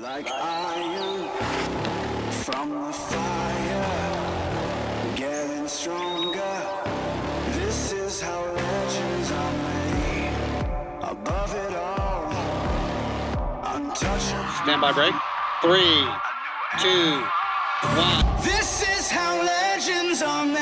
Like iron from the fire, getting stronger. This is how legends are made. Above it all, untouchable. Standby break. 3, 2, 1. This is how legends are made.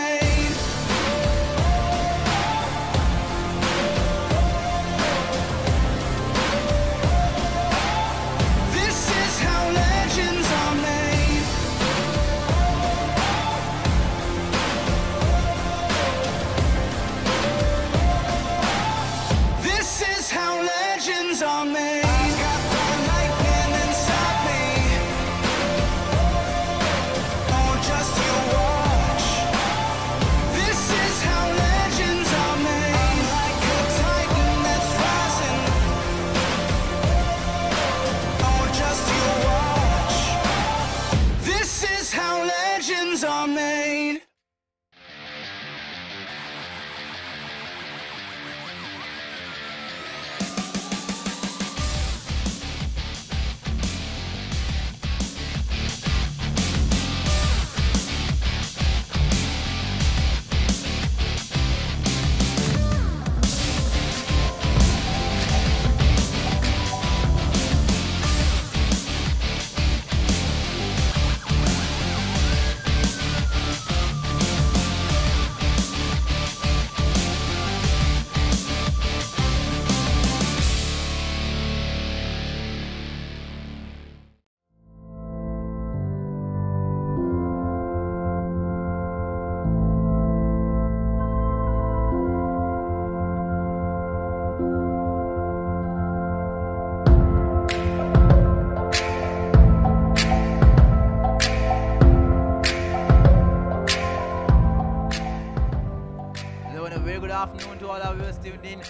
Afternoon to all our viewers tuned in.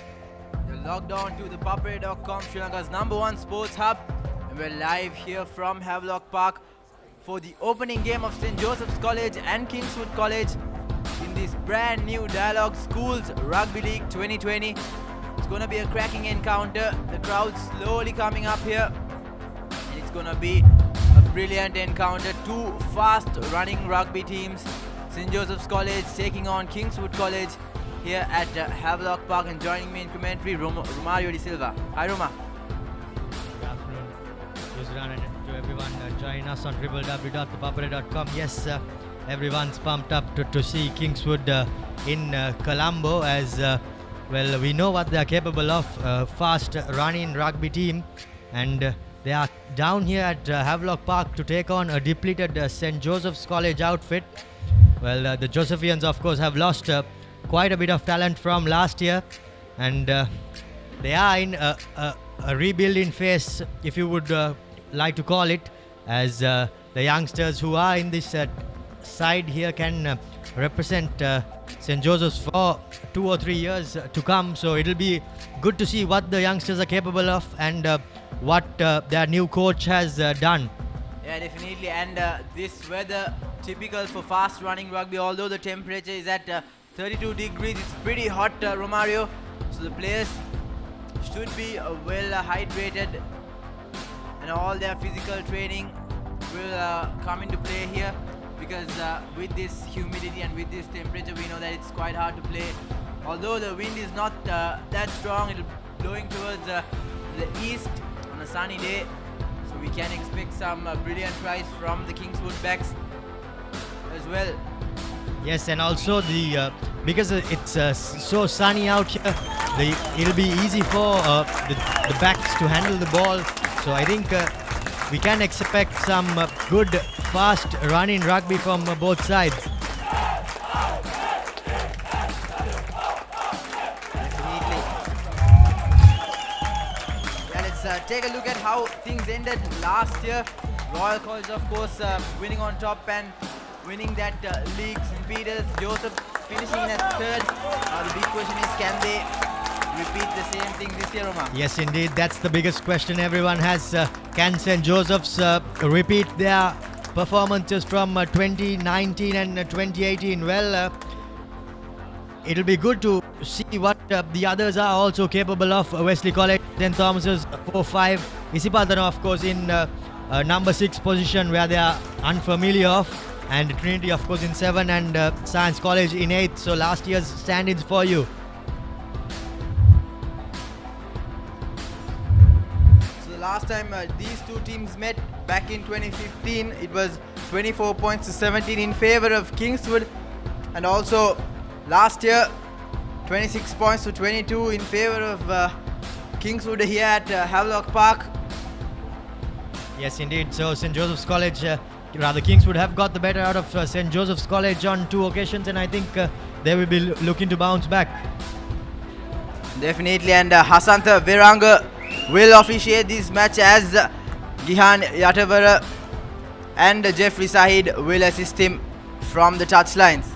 You're logged on to ThePapare.com, Sri Lanka's #1 sports hub, and we're live here from Havelock Park for the opening game of St. Joseph's College and Kingswood College in this brand new Dialog Schools Rugby League 2020. It's going to be a cracking encounter. The crowd's slowly coming up here, and it's going to be a brilliant encounter. Two fast running rugby teams. St. Joseph's College taking on Kingswood College here at Havelock Park, and joining me in commentary, Romario De Silva. Hi, Roma. Good afternoon, Yusran, and to everyone joining us on www.thepapare.com. Yes, everyone's pumped up to see Kingswood in Colombo, as well, we know what they are capable of. Fast running rugby team, and they are down here at Havelock Park to take on a depleted St. Joseph's College outfit. Well, the Josephians, of course, have lost quite a bit of talent from last year, and they are in a rebuilding phase, if you would like to call it, as the youngsters who are in this side here can represent St. Joseph's for 2 or 3 years to come. So it'll be good to see what the youngsters are capable of, and what their new coach has done. Yeah, definitely, and this weather typical for fast running rugby, although the temperature is at 32 degrees, it's pretty hot, Romario, so the players should be well hydrated, and all their physical training will come into play here, because with this humidity and with this temperature, we know that it's quite hard to play. Although the wind is not that strong, it'll be blowing towards the east on a sunny day, so we can expect some brilliant tries from the Kingswood backs as well. Yes, and also the because it's so sunny out here, it'll be easy for the backs to handle the ball. So I think we can expect some good, fast running rugby from both sides. Definitely. Yeah, let's take a look at how things ended last year. Royal College, of course, winning on top and winning that league. St. Peter's, Joseph finishing in at third. The big question is, can they repeat the same thing this year, Roma? Yes, indeed. That's the biggest question everyone has. Can St. Joseph's repeat their performances from 2019 and 2018? Well, it'll be good to see what the others are also capable of. Wesley College, St. Thomas's 4-5. Isipatana, of course, in number 6 position where they are unfamiliar of, and Trinity of course in 7 and Science College in 8. So last year's stand-ins for you. So the last time these two teams met back in 2015, it was 24 points to 17 in favor of Kingswood, and also last year 26 points to 22 in favor of Kingswood here at Havelock Park. Yes, indeed. So St. Joseph's College, rather Kingswood have got the better out of St. Joseph's College on 2 occasions, and I think they will be looking to bounce back. Definitely, and Hasantha Viranga will officiate this match as Gihan Yatavara and Jeffrey Sahid will assist him from the touchlines.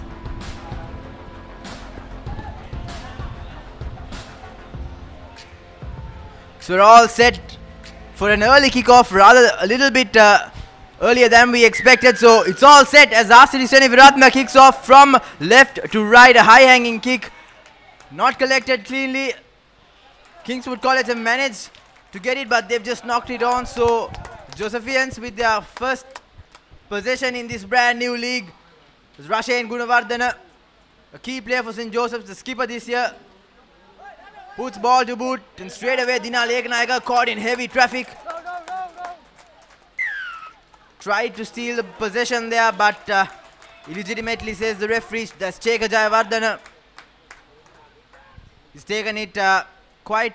So we're all set for an early kickoff, rather a little bit earlier than we expected. So it's all set as Asiri Seniviratna kicks off from left to right, a high hanging kick, not collected cleanly. Kingswood College have managed to get it, but they've just knocked it on. So Josephians with their first possession in this brand new league. Rashain Gunavardhana, a key player for St. Joseph's, the skipper this year, puts ball to boot, and straight away Dina Lekanayaka caught in heavy traffic. Tried to steal the possession there, but illegitimately, says the referee. That's Cheka Jayavardhana. He's taken it quite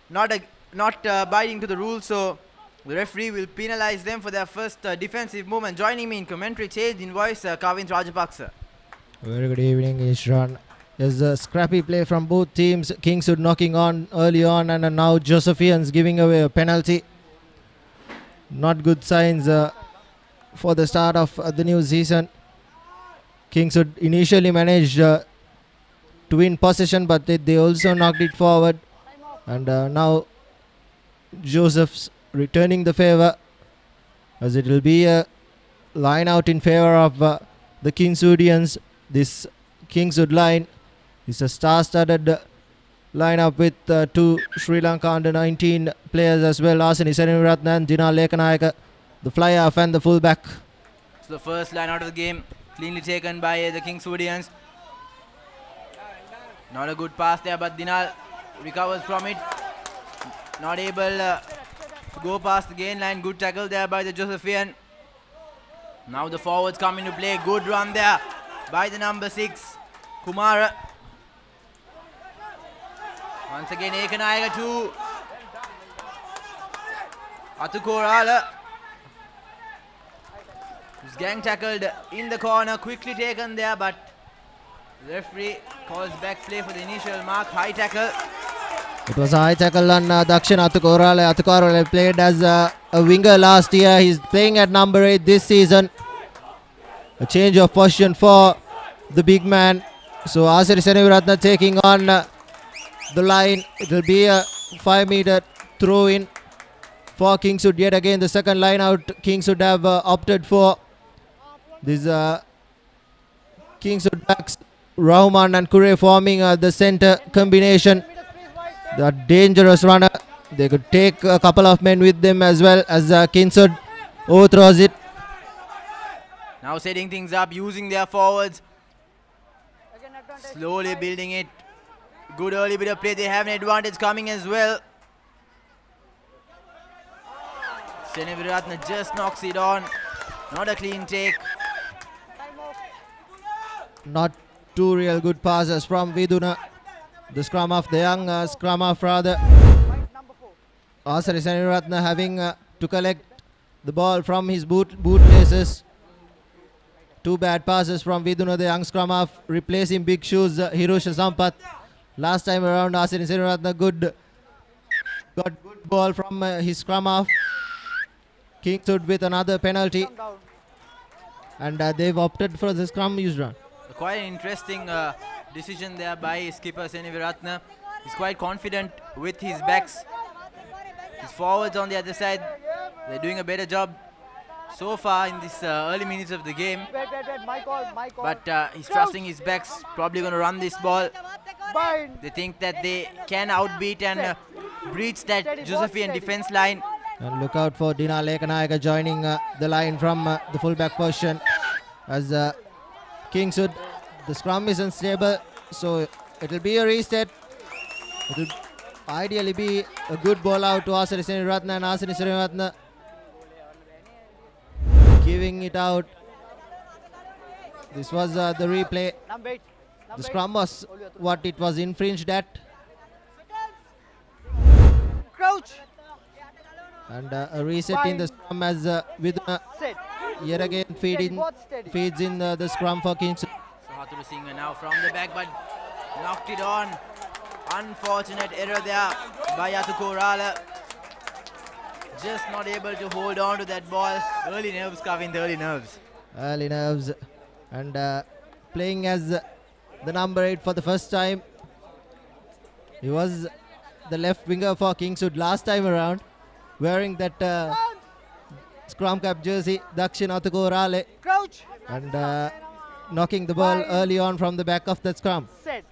not abiding to the rules, so the referee will penalise them for their first defensive movement. Joining me in commentary change in voice, Kavin Rajapaksa. Very good evening, Ishran. There's a scrappy play from both teams. Kingswood knocking on early on, and now Josephians giving away a penalty. Not good signs for the start of the new season. Kingswood initially managed to win possession, but they also knocked it forward. And now Joseph's returning the favour, as it will be a line out in favour of the Kingswoodians. This Kingswood line is a star-studded lineup with 2 Sri Lanka under-19 players as well. Asani Seniviratna and Dina Lekanayaka, the fly-half and the full-back. So the first line out of the game, cleanly taken by the Kingswoodians. Not a good pass there, but Dinal recovers from it. Not able to go past the gain line. Good tackle there by the Josephian. Now the forwards come into play. Good run there by the number 6, Kumara. Once again, Ekanayaka to Atukorala, who's gang tackled in the corner. Quickly taken there, but the referee calls back play for the initial mark. High tackle. It was a high tackle on Dakshin Atukorala. Atukorala played as a winger last year. He's playing at number 8 this season. A change of position for the big man. So Asiri Seniviratna taking on the line. It will be a 5-meter throw in for Kingswood. Yet again, the second line out Kingswood have opted for. This Kingswood backs Rahman and Kure forming the center combination. The dangerous runner. They could take a couple of men with them as well, as Kingswood overthrows it. Now setting things up, using their forwards. Slowly building it. Good early bit of play. They have an advantage coming as well. Seniviratna just knocks it on. Not a clean take. Not 2 real good passes from Viduna. The scrum half, the young scrum half rather. Asari Seniviratna having to collect the ball from his bootlaces. 2 bad passes from Viduna, the young scrum half, replacing big shoes Hirosha Sampath. Last time around, Asari Seniviratna got good ball from his scrum half. Kingswood with another penalty, and they've opted for the scrum use run. Quite an interesting decision there by skipper Seniviratna. He's quite confident with his backs. His forwards on the other side, they're doing a better job so far in this early minutes of the game. But he's trusting his backs, probably going to run this ball. They think that they can outbeat and breach that Josephian defense line. And look out for Dina Lekanayaka joining the line from the fullback position as Kingswood. The scrum is unstable, so it'll be a reset. It'll ideally be a good ball out to Asari Seniratna, and Asari Seniratna giving it out. This was the replay. The scrum was what it was infringed at. Crouch. And a reset in the scrum as Viduna yet again feeds in the scrum for Kingswood. So Hathuru Singh now from the back, but knocked it on. Unfortunate error there by Yatuko Rala. Just not able to hold on to that ball. Early nerves, Kavin, early nerves. Early nerves. And playing as the number 8 for the first time. He was the left winger for Kingswood last time around, wearing that scrum cap jersey, Dakshin Yatuko Rale. Crouch. And knocking the ball early on from the back of the scrum. Set.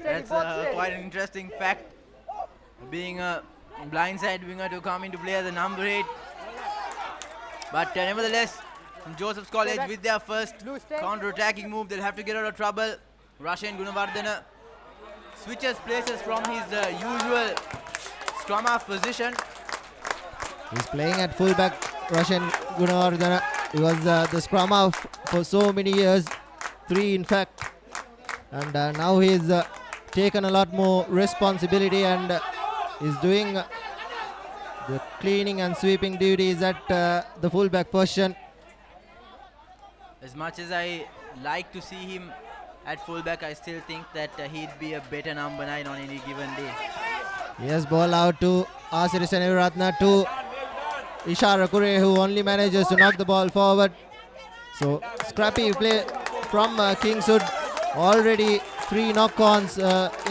That's quite an interesting fact, being a blindside winger to come into play as a number 8. But nevertheless, St. Joseph's College with their first counter-attacking move, they'll have to get out of trouble. Russian Gunavardhana switches places from his usual scrum half position. He's playing at fullback, Russian Gunavardhana. He was the scrum half for so many years, 3 in fact. And now he's taken a lot more responsibility and is doing the cleaning and sweeping duties at the fullback position. As much as I like to see him at fullback, I still think that he'd be a better number 9 on any given day. Yes, ball out to Asiri Seneviratna to Ishara Kure, who only manages to knock the ball forward. So scrappy play from Kingswood. Already 3 knock-ons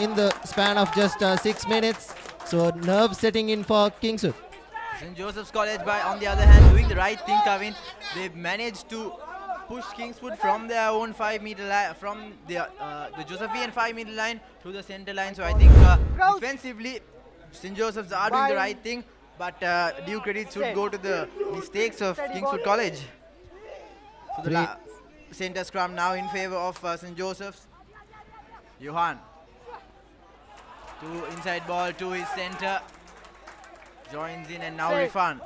in the span of just 6 minutes. So nerve setting in for Kingswood. St. Joseph's College, on the other hand, doing the right thing, Kavin. They've managed to push Kingswood from their own 5-meter line, from the Josephian 5-meter line to the center line. So I think defensively, St. Joseph's are doing the right thing, but due credit should go to the mistakes of Kingswood College. So the center scrum now in favor of St. Joseph's. Johan to inside ball to his center, joins in, and now Rifan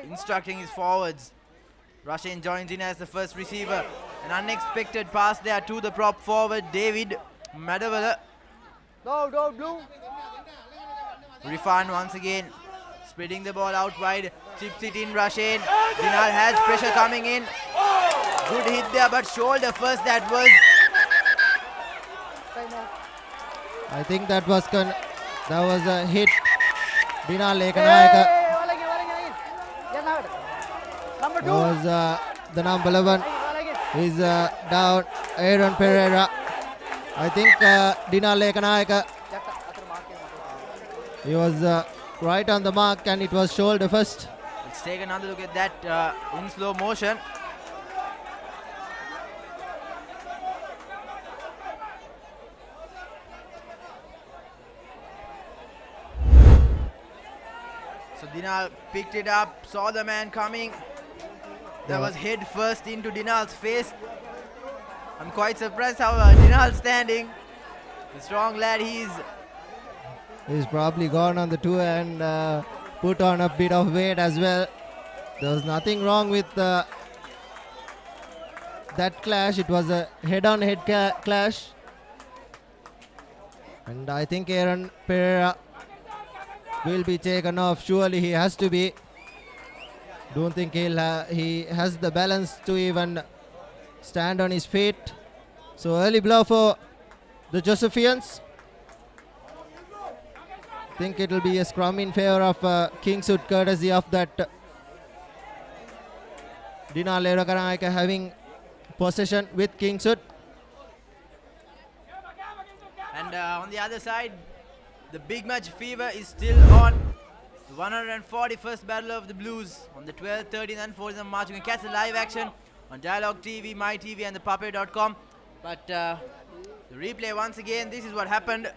instructing his forwards. Rushin joins in as the first receiver. An unexpected pass there to the prop forward David Madavala. No, blue. Rifan once again spreading the ball out wide, chips it in. Rushin. Dinal has pressure coming in. Good hit there, but shoulder first. That was. I think that was a hit. Dina Lekanayaka. Number 2. That was the number 11. He's down. Aaron Pereira. I think Dina Lekanayaka. He was right on the mark, and it was shoulder first. Let's take another look at that in slow motion. So Dinal picked it up, saw the man coming. That was head first into Dinal's face. I'm quite surprised how Dinal's standing. The strong lad he is. He's probably gone on the tour and put on a bit of weight as well. There was nothing wrong with that clash. It was a head-on-head clash. And I think Aaron Pereira will be taken off. Surely he has to be. Don't think he has the balance to even stand on his feet. So early blow for the Josephians. Think it will be a scrum in favor of Kingswood, courtesy of that Dina Lekanayaka having possession with Kingswood. And on the other side, the big match fever is still on. The 141st Battle of the Blues on the 12th, 13th and 14th of March. You can catch the live action on Dialog TV, My TV and ThePapare.com. But the replay once again, this is what happened.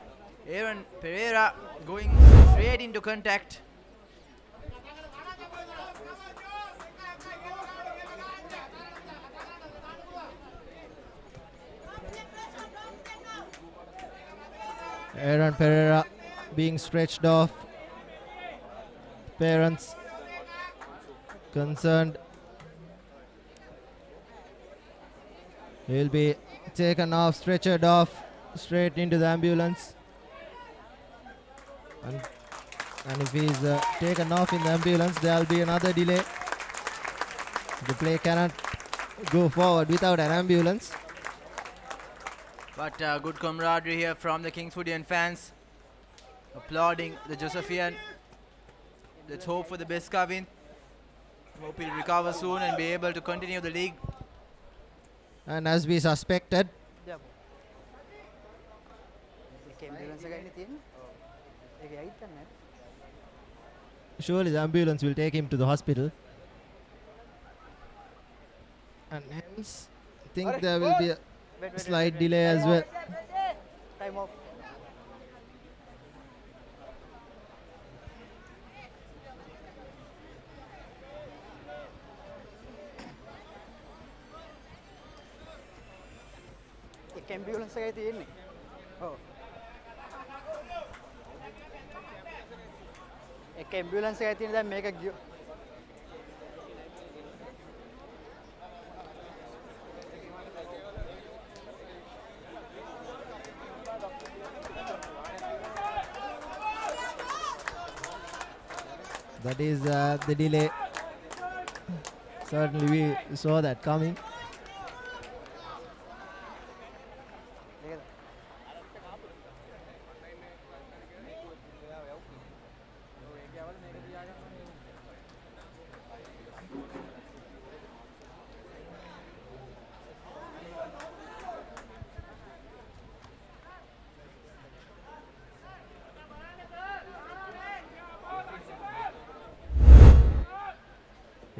Aaron Pereira going straight into contact. Aaron Pereira being stretched off. Parents concerned. He'll be taken off, stretchered off, straight into the ambulance. And if he's taken off in the ambulance, there'll be another delay. The play cannot go forward without an ambulance. But good camaraderie here from the Kingswoodian fans, applauding the Josephian. Let's hope for the best, Kavin. Hope he'll recover soon and be able to continue the league. And as we suspected, surely the ambulance will take him to the hospital. And hence, I think there will be a slight delay as well. Time off. Ek ambulance එකයි තියෙන්නේ. ඔව්. එක ambulance එකයි තියෙන දැන් මේක ගියෝ. That is the delay. Certainly we saw that coming.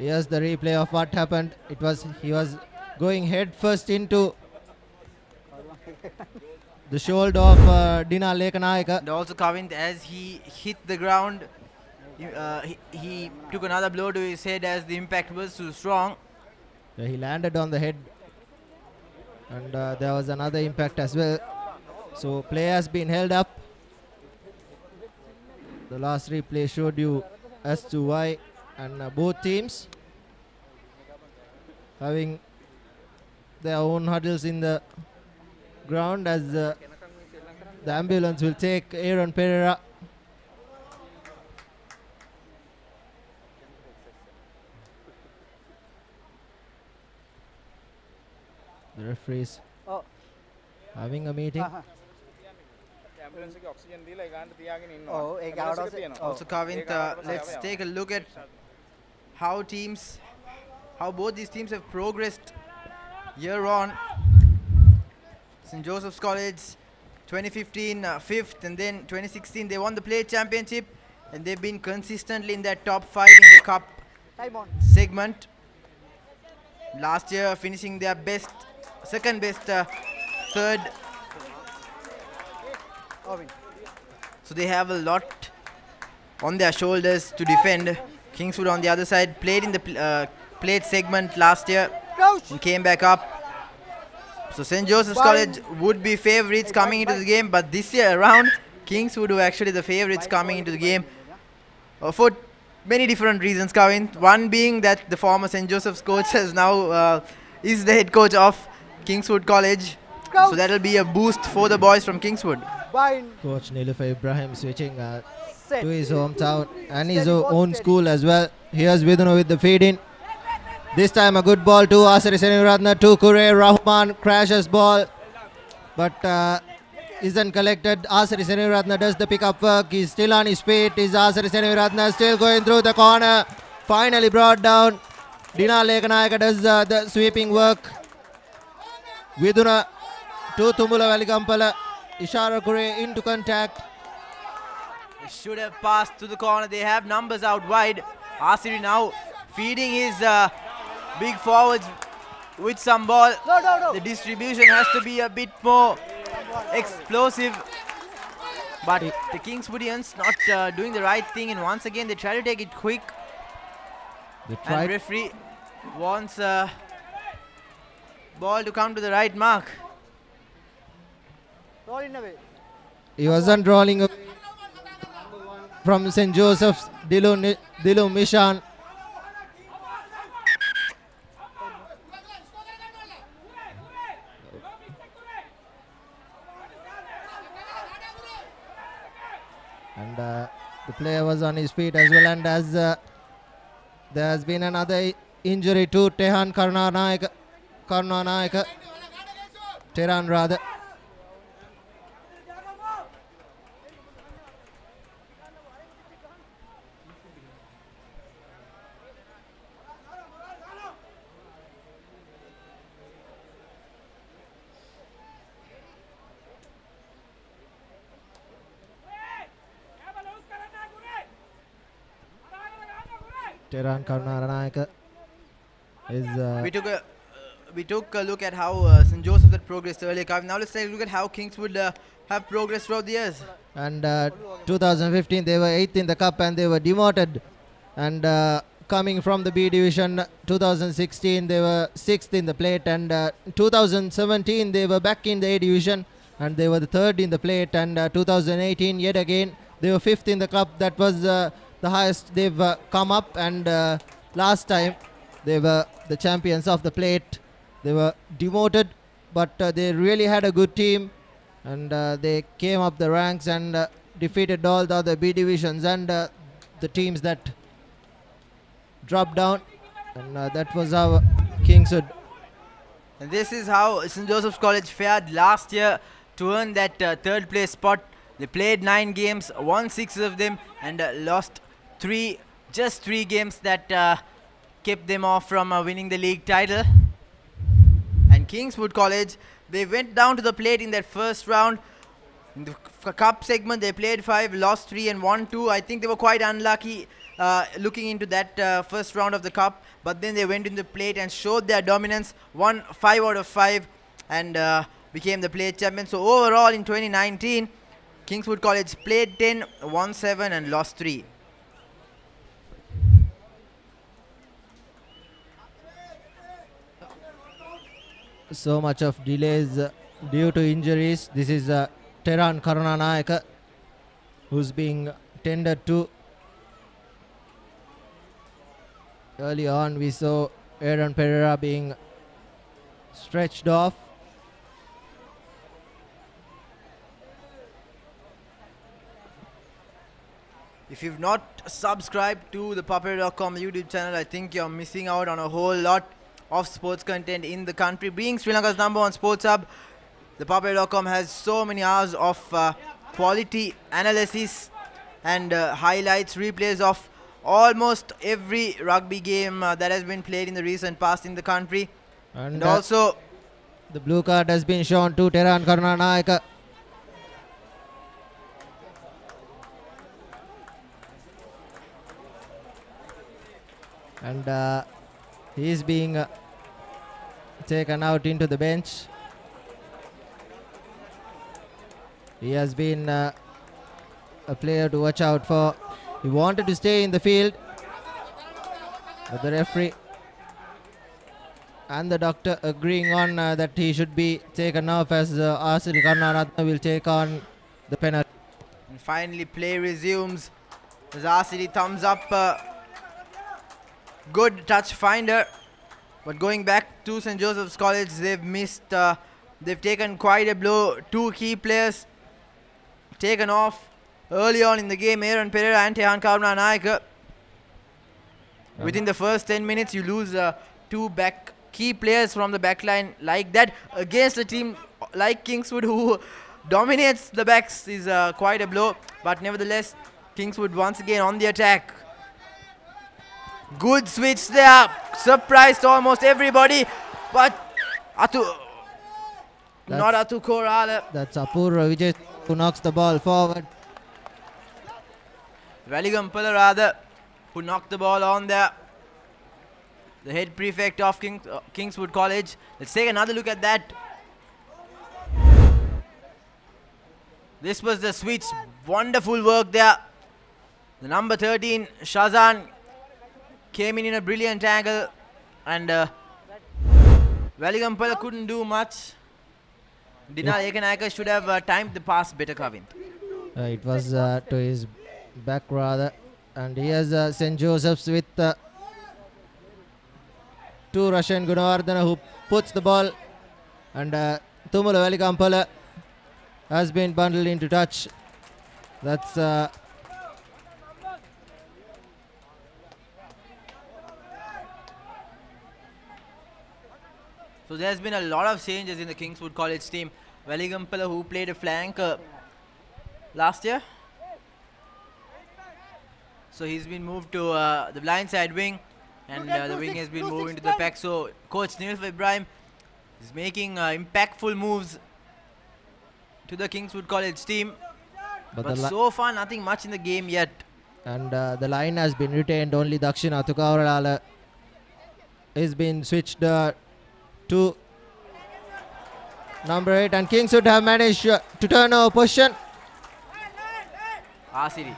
Here's the replay of what happened. He was going head first into the shoulder of Dina Lekanayaka. And also Kavin, as he hit the ground, he took another blow to his head as the impact was too strong. He landed on the head, and there was another impact as well. So play has been held up. The last replay showed you as to why, and both teams having their own huddles in the ground as the ambulance will take Aaron Pereira. The referees having a meeting. Also Kavin, let's take a look at how both these teams have progressed year on. St. Joseph's College 2015 fifth, and then 2016 they won the play championship, and they've been consistently in that top 5 in the cup segment. Last year finishing their second best, third. So they have a lot on their shoulders to defend. Kingswood on the other side played in the plate segment last year and came back up. So St. Joseph's College would be favourites coming into the game, but this year around Kingswood were actually the favourites coming into the game for many different reasons, Kavin. One being that the former St. Joseph's coach has now is the head coach of Kingswood College, so that will be a boost for the boys from Kingswood. Coach Nilufer Ibrahim switching to his hometown and his own school as well. Here's Vidunu with the feed in. This time a good ball to Asari Seneviratna, to Kure. Rahman crashes ball, but isn't collected. Asari Seneviratna does the pickup work. He's still on his feet. Is Asari Seneviratna still going through the corner? Finally brought down. Dina Lekanayaka does the sweeping work. Viduna to Tumula Valikampala. Ishara Kure into contact. They should have passed to the corner. They have numbers out wide. Asiri now feeding his big forwards with some ball. The distribution has to be a bit more explosive. But the Kingswoodians not doing the right thing, and once again they try to take it quick. And referee wants ball to come to the right mark. Roll in away. He wasn't rolling away from St. Joseph's, Dilu Mishan. And the player was on his feet as well. And as there has been another injury to Tehan Karnanaik, Tehran rather. Tehran Karnanaik is. We took a look at how St. Joseph had progressed earlier. Now let's take a look at how Kingswood have progressed throughout the years. And 2015 they were 8th in the cup and they were demoted. And coming from the B division, 2016 they were 6th in the plate. And 2017 they were back in the A division and they were the 3rd in the plate. And 2018 yet again they were 5th in the cup. That was the highest they've come up. And last time they were the champions of the plate. They were demoted, but they really had a good team, and they came up the ranks and defeated all the other B divisions and the teams that dropped down, and that was our Kingswood. And this is how St. Joseph's College fared last year to earn that 3rd place spot. They played 9 games, won 6 of them, and lost just 3 games that kept them off from winning the league title. And Kingswood College, they went down to the plate in that first round. In the cup segment, they played 5, lost 3 and won 2. I think they were quite unlucky looking into that first round of the cup. But then they went in the plate and showed their dominance, won 5 out of 5 and became the plate champion. So overall in 2019, Kingswood College played 10, won 7 and lost 3. So much of delays due to injuries. This is Tehran Karnanaik who's being tended to. Early on we saw Aaron Pereira being stretched off. If you've not subscribed to the ThePapare.com YouTube channel, I think you're missing out on a whole lot of sports content in the country. Being Sri Lanka's #1 sports hub, ThePapare.com has so many hours of quality analysis and highlights, replays of almost every rugby game that has been played in the recent past in the country. And also the blue card has been shown to Tehran Karnanaik. And he is being taken out into the bench. He has been a player to watch out for. He wanted to stay in the field, but the referee and the doctor agreeing on that he should be taken off as Asiri Karnaratna will take on the penalty. And finally play resumes as Asiri thumbs up. Good touch finder, but going back to St. Joseph's College, they've missed, they've taken quite a blow. 2 key players taken off early on in the game, Aaron Pereira and Tehan Karnanaik. Within the first 10 minutes, you lose 2 key players from the back line like that against a team like Kingswood who dominates the backs is quite a blow. But nevertheless, Kingswood once again on the attack. Good switch there, surprised almost everybody, but not Atu Korala. That's Apurva Vijay who knocks the ball forward. Valigampala rather, who knocked the ball on there. The head prefect of Kingswood College. Let's take another look at that. This was the switch, wonderful work there. The number 13, Shazan, came in a brilliant angle and Valigampala couldn't do much. Dinal Ekanayaka should have timed the pass better, Kavin. It was to his back rather. And here's St. Joseph's with two Russian Gunawardhana who puts the ball. And Tumula Velikampala has been bundled into touch. That's So there's been a lot of changes in the Kingswood College team. Velikampala, who played a flank last year, so he's been moved to the blind side wing, and the wing has been moved into the pack. So coach Nilf Ibrahim is making impactful moves to the Kingswood College team, but so far nothing much in the game yet. And the line has been retained. Only Dakshina Tukaurala is been switched to number 8, and Kingswood have managed to turn over position. Asiri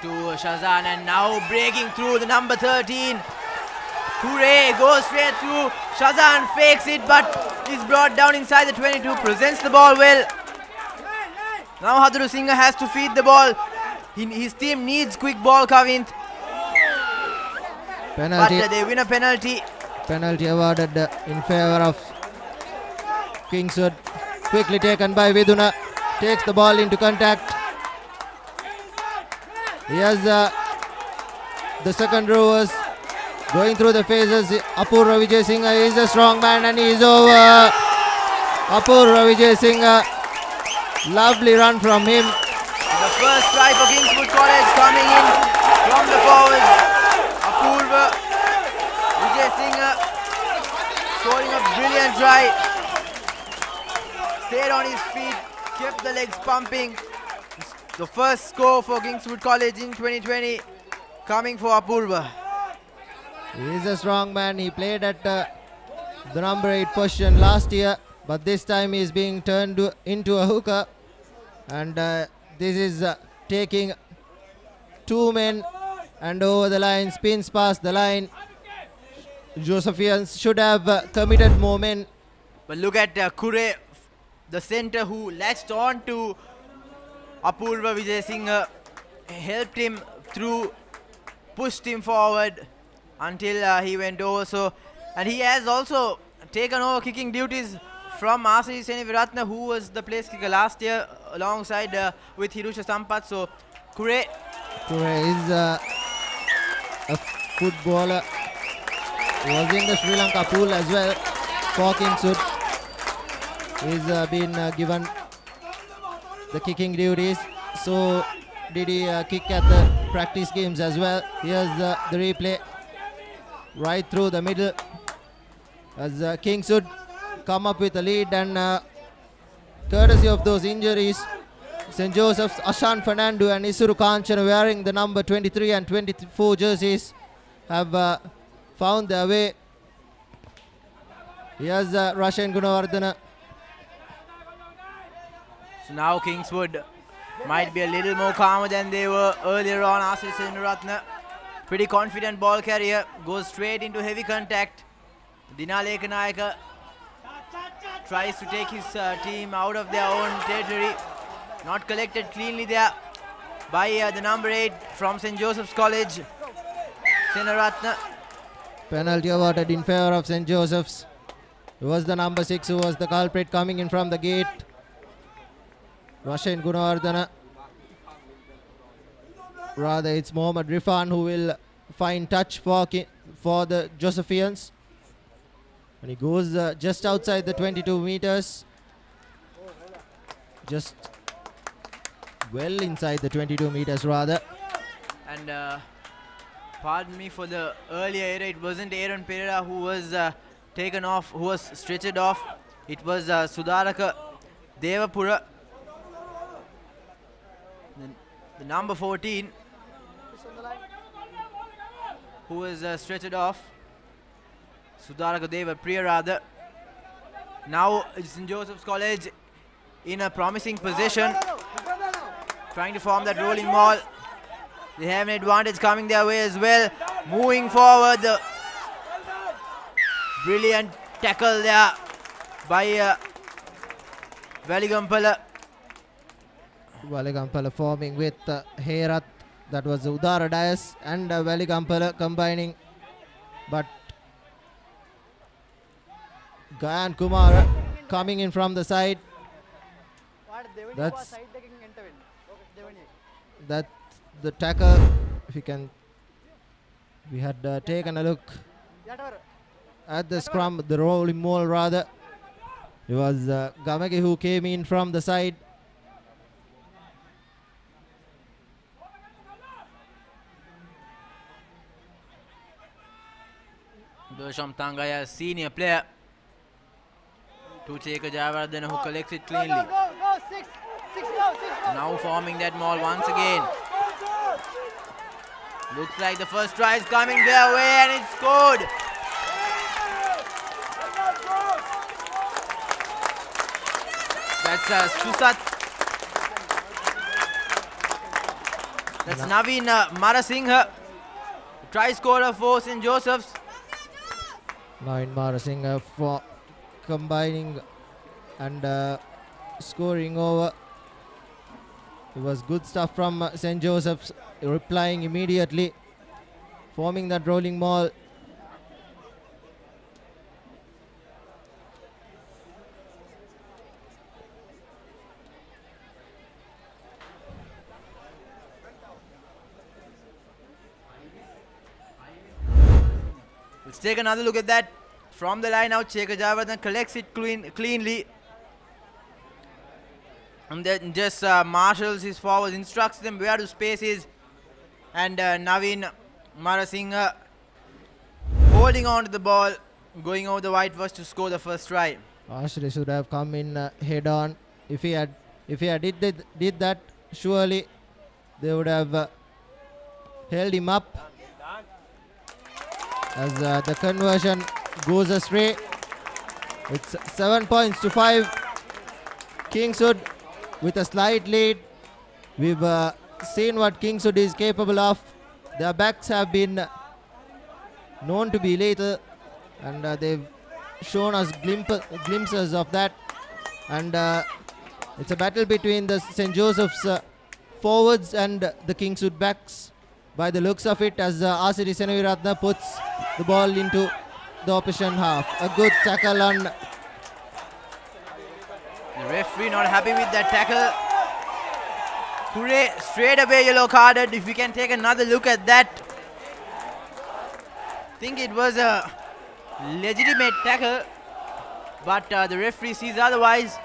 to Shazan, and now breaking through the number 13. Hooray, goes straight through. Shazan fakes it, but is brought down inside the 22, presents the ball well. Now Hadru Singh has to feed the ball. His team needs quick ball, Kavint. Penalty. But they win a penalty. Penalty awarded in favor of Kingswood. Quickly taken by Viduna. Takes the ball into contact. Here's the second rowers going through the phases. Apurva Vijay Singh is a strong man and he is over. Apurva Vijay Singh, lovely run from him. The first try for Kingswood College coming in from the forwards. Apurva Vijay Singh scoring a brilliant try. Stayed on his feet, kept the legs pumping. The first score for Kingswood College in 2020 coming for Apurva. He is a strong man. He played at the number 8 position last year, but this time he is being turned into a hooker. And this is taking two men and over the line, spins past the line. Josephians should have committed more men. But look at Kure, the centre who latched on to Apurva Vijay Singh, helped him through, pushed him forward until he went over. So, and he has also taken over kicking duties from Asri Seniviratna, who was the place kicker last year alongside with Hirusha Sampath. So Kure is a footballer. He was in the Sri Lanka pool as well for Kingswood. He's been given the kicking duties. So did he kick at the practice games as well. Here's the replay right through the middle as Kingswood come up with a lead, and courtesy of those injuries, St. Joseph's Ashan Fernando and Isuru Kanchana, wearing the number 23 and 24 jerseys, have found their way. Here's Russian Gunawardhana. So now Kingswood might be a little more calmer than they were earlier on. Asri Seniviratna, pretty confident ball carrier, goes straight into heavy contact. Dinaleka Nayaka tries to take his team out of their own territory. Not collected cleanly there by the number 8 from St. Joseph's College, Seniviratna. Penalty awarded in favor of St. Joseph's. It was the number 6 who was the culprit coming in from the gate. Russian Gunawardhana. Rather, it's Mohammad Rifan who will find touch for the Josephians. And he goes just outside the 22 meters. Just well inside the 22 meters rather. And pardon me for the earlier error, it wasn't Aaron Pereira who was taken off, who was stretchered off. It was Sudaraka Devapura, the number 14, who was stretchered off. Sudaraka Devapura rather. Now St. Joseph's College in a promising position, trying to form that rolling ball. They have an advantage coming their way as well. Moving forward, the brilliant tackle there by Velikampala. Valigampala forming with Herath. That was Udara Dias and Valigampala combining. But Gayan Kumar coming in from the side. That's the tackle. If you can, we had taken a look at the scrum, the rolling maul rather. It was Gamage who came in from the side. Dosham Tangaya, senior player, to take a Javardhan who collects it cleanly. Now forming that maul once again. Looks like the first try is coming their way and it's scored. That's Susat. That's Naveen Marasinghe, try scorer for St. Joseph's. Naveen Marasinghe for combining and scoring over. It was good stuff from St. Joseph's, replying immediately, forming that rolling maul. Let's take another look at that. From the line out, Shekhar Javardhan collects it cleanly. And then just marshals his forwards, instructs them where to space is. And Naveen Marasinghe holding on to the ball, going over the white verse to score the first try. Ashri should have come in head on. If he had did that, surely they would have held him up. As the conversion goes astray. It's 7 points to 5. Kingswood with a slight lead. We've seen what Kingswood is capable of. Their backs have been known to be lethal, and they've shown us glimpses of that. And it's a battle between the St. Joseph's forwards and the Kingswood backs, by the looks of it, as Asiri Senaviratna puts the ball into the opposition half. A good tackle on. The referee not happy with that tackle. Kure straight away yellow carded. If we can take another look at that. I think it was a legitimate tackle, but the referee sees otherwise.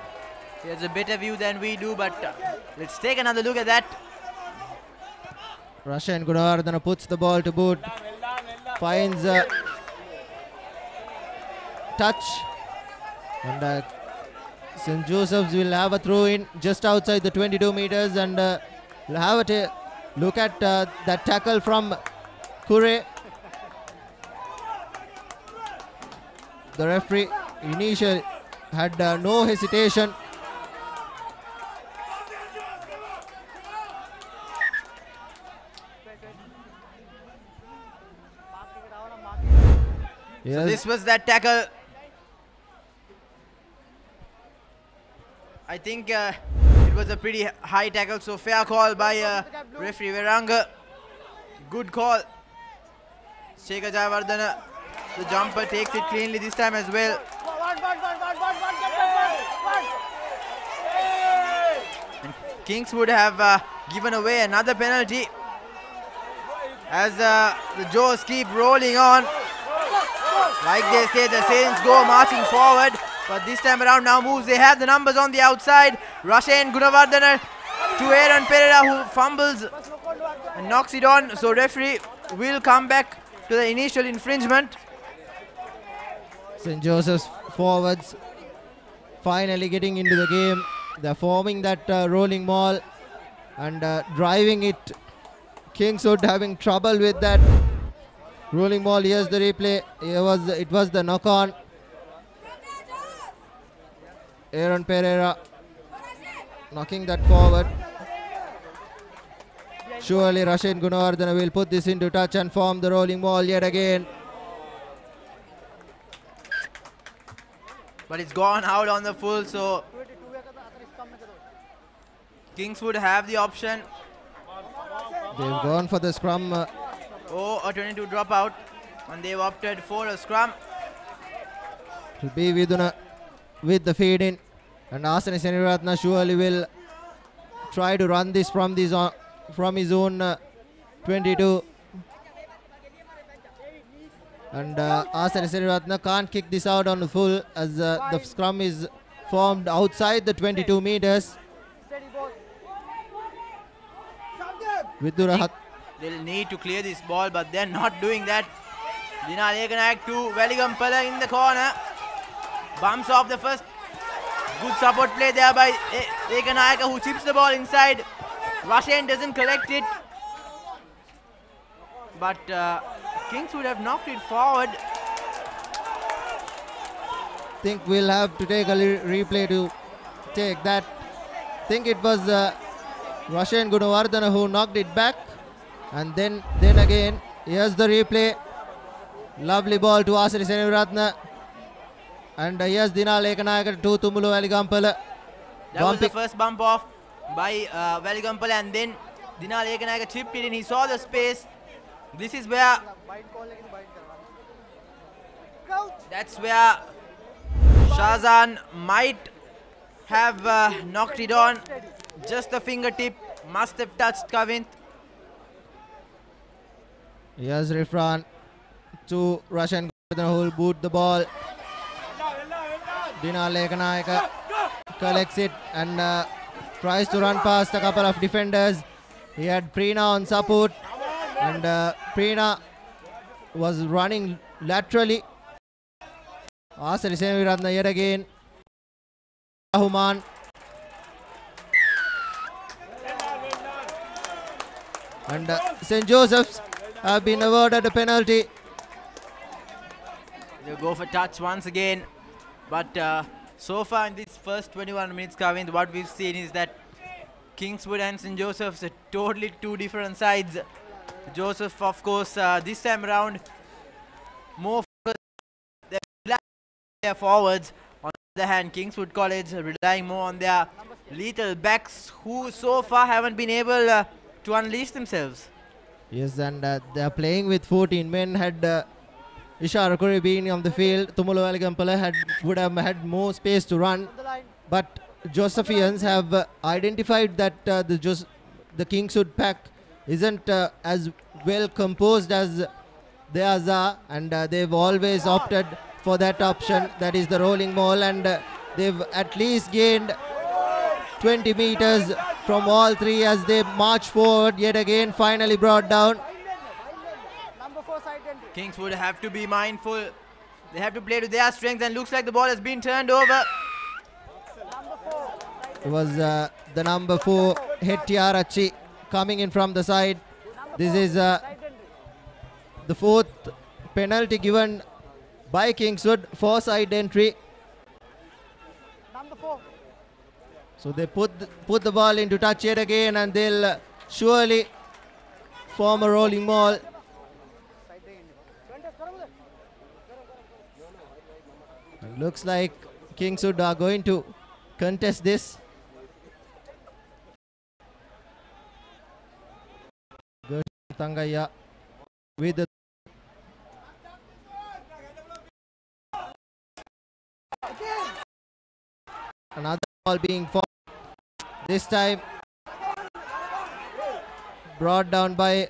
He has a better view than we do, but let's take another look at that. Rashan Gunawardana puts the ball to boot, finds touch, and St. Joseph's will have a throw in just outside the 22 meters, and will have a look at that tackle from Kure. The referee initially had no hesitation. Yes. So this was that tackle. I think it was a pretty high tackle, so fair call by referee Veranga. Good call. Shekhar Javardhan, the jumper, takes it cleanly this time as well. And Kingswood have given away another penalty as the Joes keep rolling on. Like they say, the Saints go marching forward, but this time around now moves. They have the numbers on the outside. Rashan Gunawardana to Aaron Pereira, who fumbles and knocks it on. So referee will come back to the initial infringement. St. Joseph's forwards finally getting into the game. They're forming that rolling maul and driving it. Kingswood having trouble with that rolling maul. Here's the replay. It was the knock on. Aaron Pereira knocking that forward. Surely Rashan Gunawardana will put this into touch and form the rolling maul yet again. But it's gone out on the full, so Kingswood have the option. They've gone for the scrum. A 22 dropout, and they've opted for a scrum. To be with the feed in, and Asani Seniratna surely will try to run this from his own 22. And Asani Seniratna can't kick this out on the full as the scrum is formed outside the 22 meters. Vidura They'll need to clear this ball, but they're not doing that. Dina Lekanayak to Veligampala in the corner. Bumps off the first. Good support play there by Lekanayaka, who chips the ball inside. Russian doesn't collect it. But Kings would have knocked it forward. Think we'll have to take a replay to take that. Think it was Russian Gunawardana who knocked it back. And then again, here's the replay. Lovely ball to Asari Seniratna. And here's Dina Lekanayaka to Tumulu Veligampala. That was the first bump off by Veligampala, and then Dina Lekanayaka chipped it in. He saw the space. This is where that's where Shazan might have knocked it on. Just the fingertip must have touched Kavint. Here's Rifran to Russian who will boot the ball. Dina Lekanayaka collects it and tries to run past a couple of defenders. He had Preena on support, and Preena was running laterally. Asari Seniratna yet again. Rahman. And St. Joseph's have been awarded a penalty. They'll go for touch once again. But so far in this first 21 minutes, Kavind, what we've seen is that Kingswood and St. Joseph's are totally two different sides. Joseph, of course, this time around, more focused. They're relying on their forwards. On the other hand, Kingswood College are relying more on their lethal backs, who so far haven't been able to unleash themselves. Yes, and they are playing with 14 men. Had Ishara Kuri been on the field, Tumulo Veligampala would have had more space to run. But Josephians have identified that the Kingswood pack isn't as well composed as theirs are, and they've always opted for that option, that is the rolling maul, and they've at least gained 20 meters from all three as they march forward. Yet again, finally brought down. Kingswood have to be mindful. They have to play to their strength, and looks like the ball has been turned over. It was the number 4 Hettiarachi coming in from the side. This is the 4th penalty given by Kingswood for side entry. So they put the ball into touch yet again, and they'll surely form a rolling maul. And looks like Kingswood are going to contest this. Tangaya with the another ball being formed. This time brought down by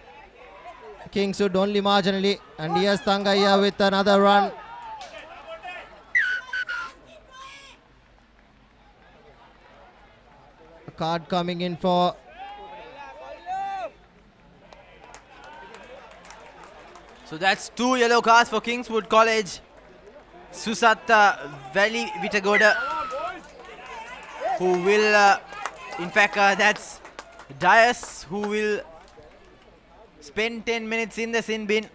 Kingswood only marginally, and here's Tangaya with another run. A card coming in for So that's 2 yellow cards for Kingswood College. Susatta Veli Vitagoda, who will, in fact, that's Dias, who will spend 10 minutes in the sin bin.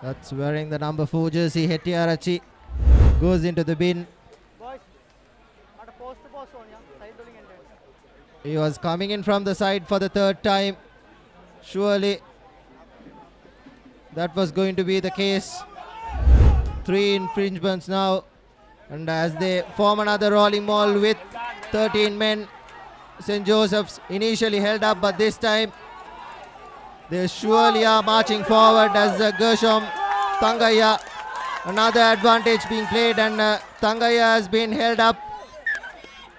That's wearing the number 4 jersey. Hettiarachi goes into the bin. He was coming in from the side for the 3rd time. Surely that was going to be the case. 3 infringements now. And as they form another rolling maul with 13 men. St. Joseph's initially held up, but this time they surely are marching forward as Gershom Tangaya. Another advantage being played, and Tangaya has been held up.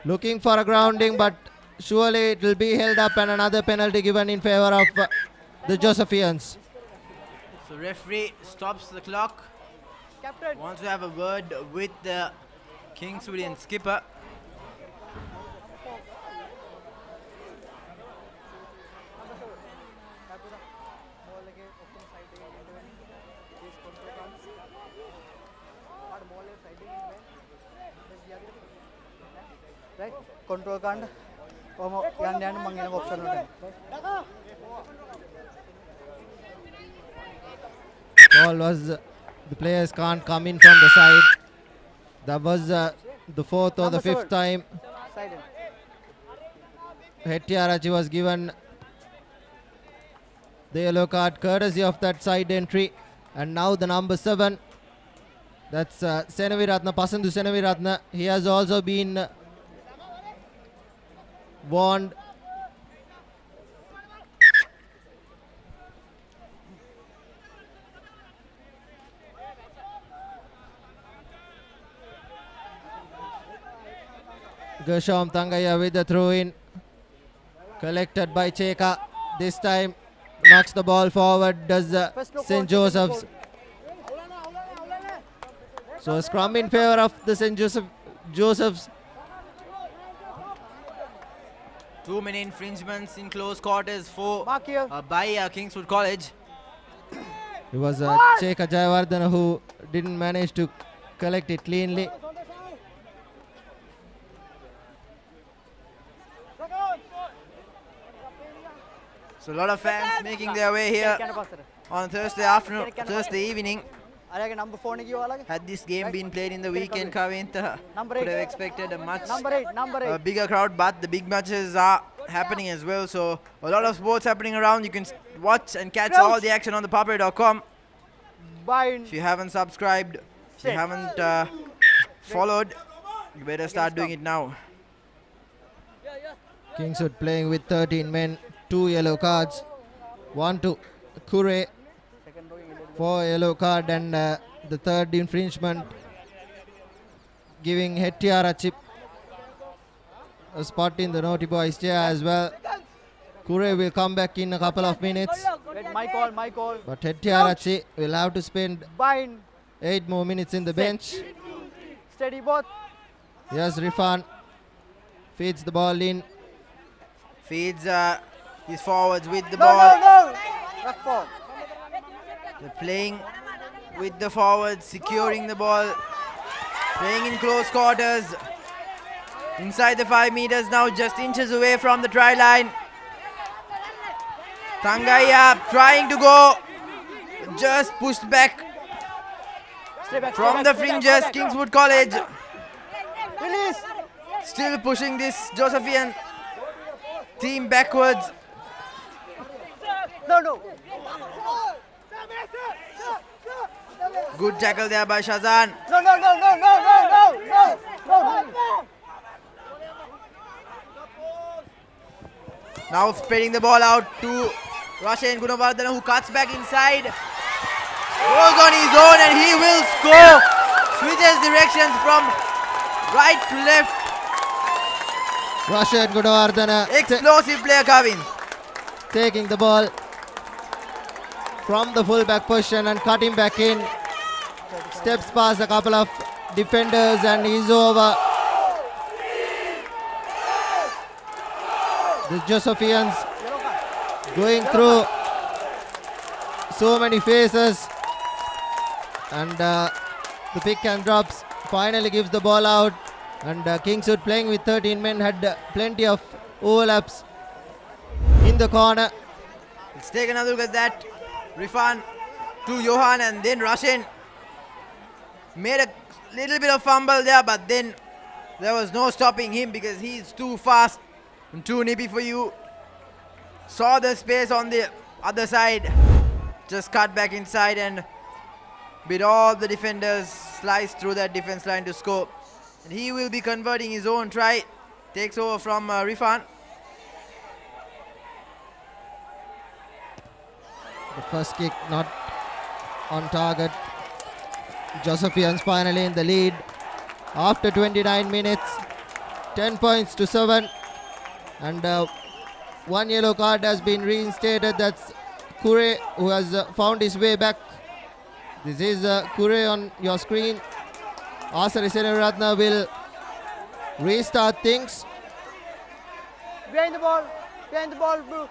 Looking for a grounding, but surely it will be held up, and another penalty given in favor of the Josephians. So referee stops the clock. Captain. Wants to have a word with the Kingswoodian skipper. Right? Control kanda. Yan mangina option undi. Ball was the players can't come in from the side. That was the fourth or the fifth time Side. Hettiarachi was given the yellow card courtesy of that side entry. And now the number 7, that's Senaviratna, Pasandu Senaviratna. He has also been warned. Gershom Tangaya with the throw in, collected by Cheka. This time knocks the ball forward, does St. Joseph's. So a scrum in favor of the St. Joseph's. Too many infringements in close quarters for Mark here. by Kingswood College. It was Cheka Jayawardena who didn't manage to collect it cleanly. So a lot of fans making their way here on Thursday afternoon, Thursday evening. Number 4 ni kiwa Had this game been played in the weekend, Kavintha Number could 8. have expected a much Number 8. bigger crowd, but the big matches are happening as well. So a lot of sports happening around. You can watch and catch all the action on ThePapare.com. Bind. If you haven't subscribed, if you haven't followed, you better start doing it now. Kingswood playing with 13 men, 2 yellow cards, 1 to Kure, 4 yellow card, and the third infringement giving Hettiarachi a spot in the naughty boys chair as well. Kure will come back in a couple of minutes, Wait, my call. but Hettiarachi will have to spend Bind. 8 more minutes in the bench. Steady both. Yes, Rifan feeds the ball in. Feeds his forwards with the No. ball. Back four. They're playing with the forwards, securing the ball, playing in close quarters. Inside the 5 meters now, just inches away from the try line. Tangaya trying to go, just pushed back Stay back. from the fringes. Kingswood College Release. still pushing this Josephian team backwards. No. Good tackle there by Shazan. No. Now spreading the ball out to Rashan Gunawardena, who cuts back inside. Goes on his own and he will score. Switches directions from right to left. Rashid Gunawardena Explosive player, Kavin. taking the ball from the full-back position and cutting back in. Steps past a couple of defenders and he's over. The Josephians going through so many phases, and the pick and drops finally gives the ball out, and Kingswood playing with 13 men had plenty of overlaps in the corner. Let's take another look at that. Rifan to Johan and then Rashan. Made a little bit of fumble there, but then there was no stopping him because he's too fast and too nippy for you. Saw the space on the other side. Just cut back inside and beat all the defenders, slice through that defense line to score. And he will be converting his own try. takes over from Rifan. The first kick not on target. Josephians finally in the lead after 29 minutes. 10 points to 7. And one yellow card has been reinstated. That's Kure, who has found his way back. This is Kure on your screen. Asari Senaratna will restart things. Behind the ball, bro.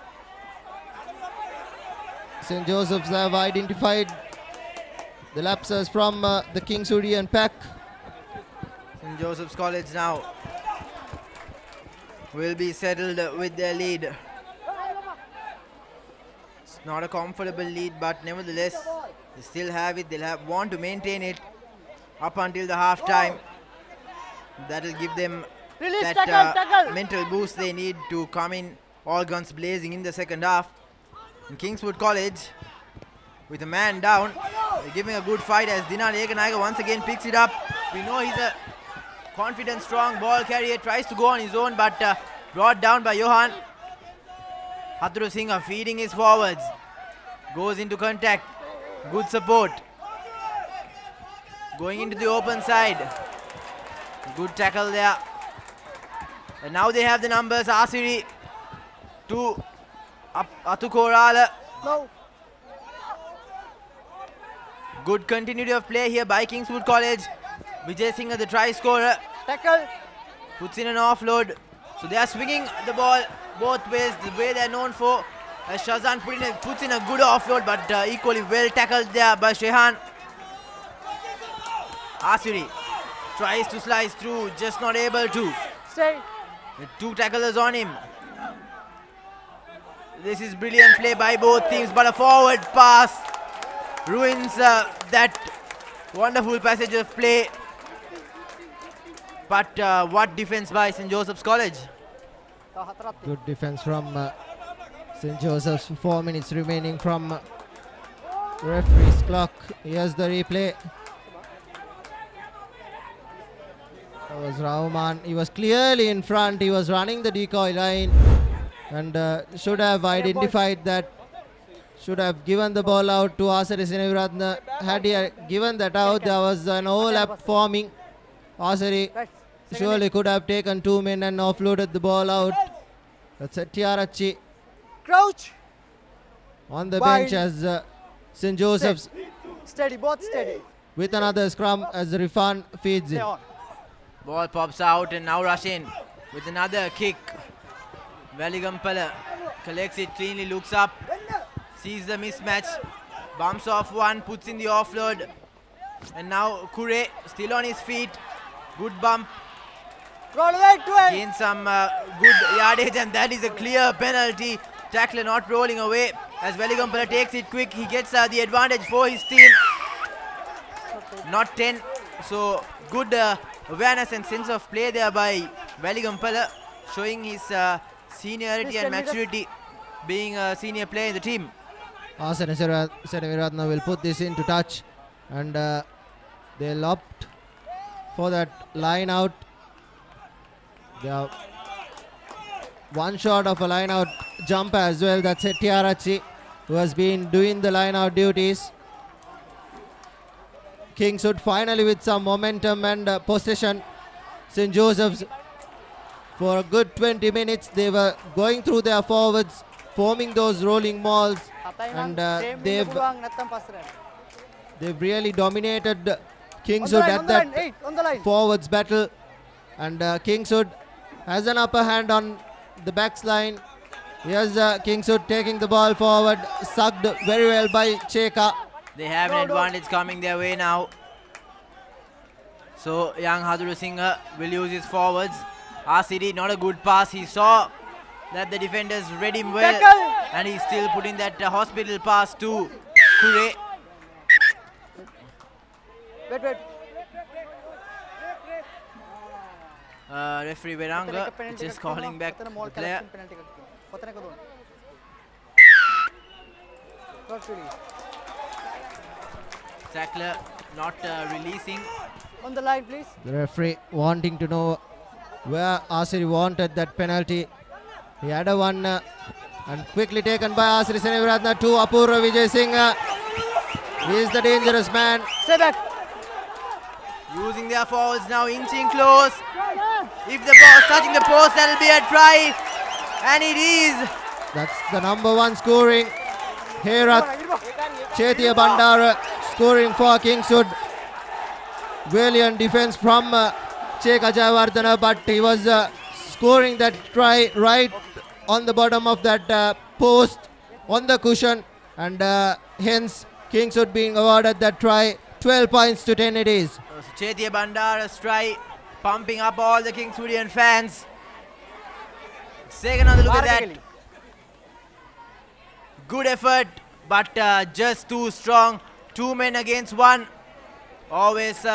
St. Joseph's have identified the lapses from the Kingswoodian pack. St. Joseph's College now will be settled with their lead. It's not a comfortable lead, but nevertheless, they still have it. They'll want to maintain it up until the half time. That'll give them that mental boost they need to come in all guns blazing in the second half. In Kingswood College, with a man down, they're giving a good fight as Dinar Ekanaga once again picks it up. We know he's a confident, strong ball carrier, tries to go on his own, but brought down by Johan. Hatru Singh feeding his forwards, goes into contact, good support, going into the open side, good tackle there. And now they have the numbers. Asiri to Atukorala. No. Good continuity of play here by Kingswood College. Vijay Singh, the try scorer, Tackle. puts in an offload. So they are swinging the ball both ways, the way they are known for. As Shazan puts in a good offload, but equally well tackled there by Shehan. Asiri tries to slice through, just not able to. Stay. With two tacklers on him. This is brilliant play by both teams, but a forward pass ruins that wonderful passage of play. But what defense by St. Joseph's College? Good defense from St. Joseph's. 4 minutes remaining from referee's clock. Here's the replay. That was Rahman. He was clearly in front. He was running the decoy line and should have identified that. Should have given the ball out to Asari Senaviratna. Had he given that out, there was an overlap forming. Asari surely could have taken 2 men and offloaded the ball out. That's a Tiarachi Crouch. on the Wide. bench as St. Joseph's Steady, both steady. with another scrum as Rifan feeds Stay in. on. Ball pops out and now Rushin with another kick. Valigampala collects it cleanly, looks up, sees the mismatch, bumps off one, puts in the offload. And now Kure still on his feet. Good bump. Roll away to it. Gain some good yardage, and that is a clear penalty. Tackler not rolling away as Valigampala takes it quick. He gets the advantage for his team. Not 10. So good awareness and sense of play there by Valigampala, showing his seniority and maturity, being a senior player in the team. Asari Senaviratna will put this into touch and they'll opt for that line out. They are one shot of a line out jump as well. That's Tiarachi, who has been doing the line out duties. Kingswood finally with some momentum and possession. St. Joseph's for a good 20 minutes they were going through their forwards, forming those rolling mauls, and they've really dominated Kingswood at that forwards battle. And Kingswood has an upper hand on the backs line. Here's Kingswood taking the ball forward, sucked very well by Cheka. They have an advantage coming their way now. So young Hadru Singh will use his forwards. RCD, not a good pass. He saw that the defenders read him well, and he's still putting that hospital pass to Kure. Wait. Referee Veranga just calling back the player. Tackler not releasing. On the line, please. The referee wanting to know where Asiri wanted that penalty. He had a one and quickly taken by Asiri Seneviratna to Apurva Vijay Singh. He is the dangerous man. Stay back. Using their forwards now, inching close. If the ball is touching the post, that'll be a try. And it is. That's the number one scoring. Herath Chetia Bandara scoring for Kingswood. Brilliant defense from Cheka Jayawardena, but he was scoring that try right on the bottom of that post on the cushion, and hence Kingswood being awarded that try. 12 points to 10 it is. So Chetia Bandara's try, pumping up all the Kingswoodian fans. Let's take another look at that. Good effort, but just too strong. 2 men against 1. Always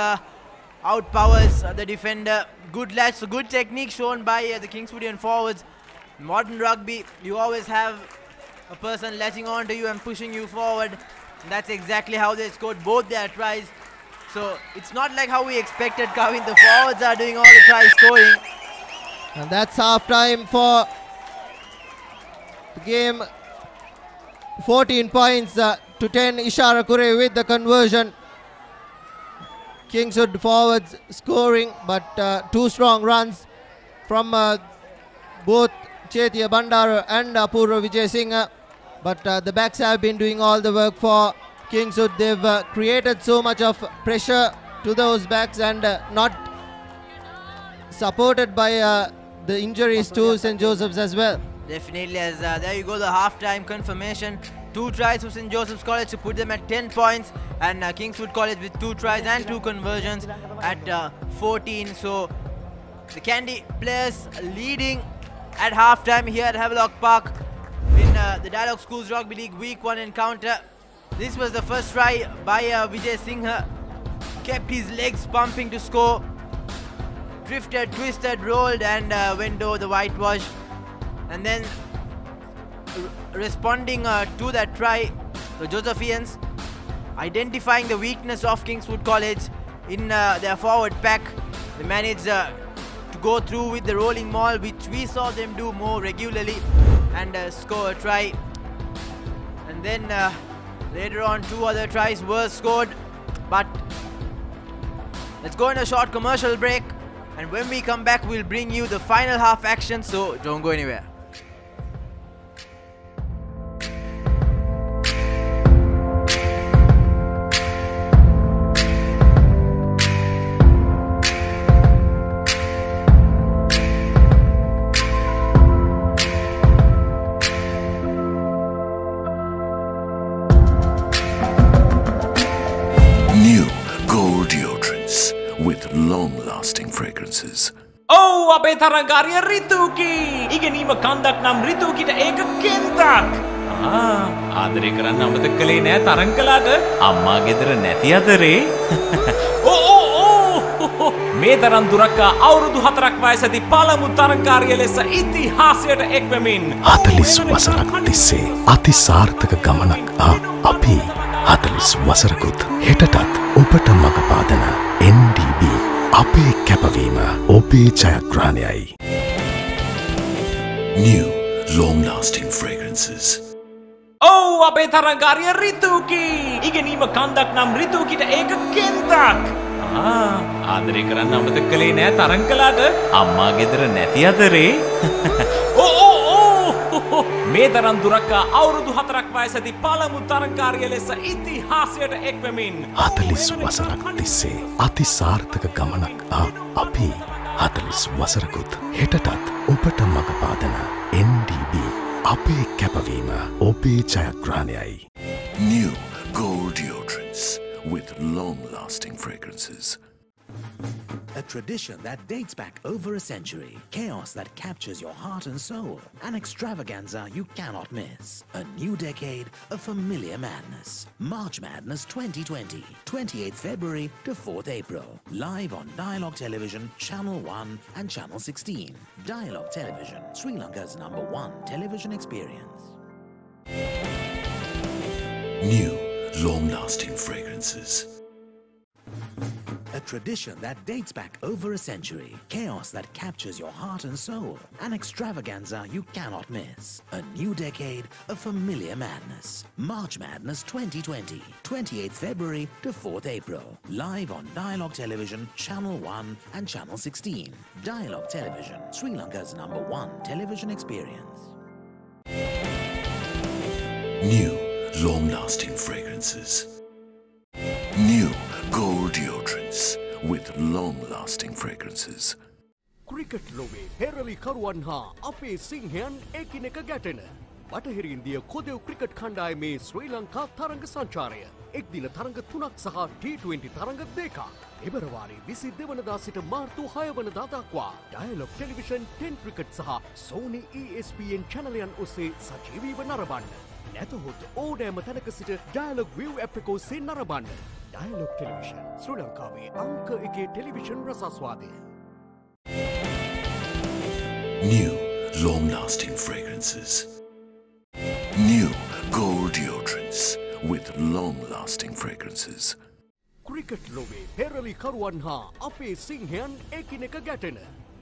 outpowers the defender. Good latch, so good technique shown by the Kingswoodian forwards. Modern rugby, you always have a person latching onto you and pushing you forward. And that's exactly how they scored both their tries. So it's not like how we expected, Kavin. The forwards are doing all the try scoring. And that's half time for the game. 14 points to 10. Ishara Kure with the conversion. Kingswood forwards scoring, but 2 strong runs from both Chetia Bandara and Apurva Vijay Singh. But the backs have been doing all the work for Kingswood. They've created so much of pressure to those backs, and not supported by the injuries to St. Joseph's as well. Definitely, as there you go, the half-time confirmation. 2 tries for St. Joseph's College to put them at 10 points, and Kingswood College with 2 tries and 2 conversions at 14. So the Candy players leading at half-time here at Havelock Park in the Dialog Schools Rugby League Week 1 encounter. This was the first try by Vijay Singh. Kept his legs pumping to score. Drifted, twisted, rolled, and went over the whitewash. And then responding to that try, the Josephians identifying the weakness of Kingswood College in their forward pack. They managed to go through with the rolling maul, which we saw them do more regularly, and score a try. And then later on 2 other tries were scored. But let's go on a short commercial break, and when we come back we'll bring you the final half action, so don't go anywhere. long-lasting fragrances. Oh, අපේ තරංගාරිය රිතුකි. ඉගෙනීම කන්දක් නම් රිතුකිට ඒක කෙන්දක්. ආදරේ කරන්න අමතක කළේ නෑ තරංග කලාට. අම්මා ගෙදර නැති අතරේ. මේ තරම් දුරක් අවුරුදු 4ක් වයස ඇති පළමු තරංගාරිය ලෙස ඉතිහාසයට එක්වෙමින් 40 වසරක් තිස්සේ අති සාර්ථක ගමනක් අපි 40 වසරකුත් හෙටටත් ඔබට මඟ පාදන NDB අපේ කැපවීම ඔබේ ජයග්‍රහණයයි. New long-lasting fragrances. Oh, අපේ තරංගාරිය රිතුකි. ඉගෙනීම කන්දක් නම් රිතුකිට ඒක කෙන්දක්. ආදරේ කරන්න අමතක කළේ නෑ තරංග කලාට. අම්මා ගෙදර නැති අතරේ. මේ තරම් දුරක් අවුරුදු 4ක් වයස ඇති පළමු තරංගාරිය ලෙස ඉතිහාසයට එක්වෙමින් 40 වසරක් තිස්සේ අති සාර්ථක ගමනක් අපි 40 වසරකුත් හෙටටත් ඔබට මඟ පාදන NDB අපේ කැපවීම ඔබේ ජයග්‍රහණයයි. New gold deodorants with long-lasting fragrances. A tradition that dates back over a century. Chaos that captures your heart and soul. An extravaganza you cannot miss. A new decade of familiar madness. March Madness 2020. 28th February to 4th April. Live on Dialog Television, Channel 1 and Channel 16. Dialog Television, Sri Lanka's #1 television experience. New long-lasting fragrances. A A tradition that dates back over a century. Chaos that captures your heart and soul. An extravaganza you cannot miss. A new decade of familiar madness. March Madness 2020. 28th February to 4th April. Live on Dialog Television, Channel 1 and Channel 16. Dialog Television, Sri Lanka's #1 television experience. New, long-lasting fragrances. New gold deodorants with long-lasting fragrances. Cricket ලොවේ පෙරලි කරුවන් හා අපේ සිංහයන් එකිනෙක ගැටෙන. බටහිර ඉන්දිය කොදෙව් cricket කණ්ඩායමේ ශ්‍රී ලංකා තරඟ සංචාරය. එක් දින තරඟ 3ක් සහ T20 තරඟ 2ක්. පෙබරවාරි 22 වනදා සිට මාර්තු 6 වනදා දක්වා ඩයලොග් ටෙලිවිෂන් 10 ක්‍රිකට් සහ Sony ESPN චැනලයන් ඔස්සේ සජීවීව නරඹන්න. නැතහොත් ඕනෑම තැනක සිට ඩයලොග් view app එක ඔස්සේ නරඹන්න. ඩයලොග් ටෙලිවිෂන් ශ්‍රී ලංකාවේ අංක 1 ටෙලිවිෂන් රසාස්වාදය. New, long-lasting fragrances. New gold deodorants with long-lasting fragrances. Cricket ලොවේ පෙරලි කරුවන් හා අපේ සිංහයන් එකිනෙක ගැටෙන.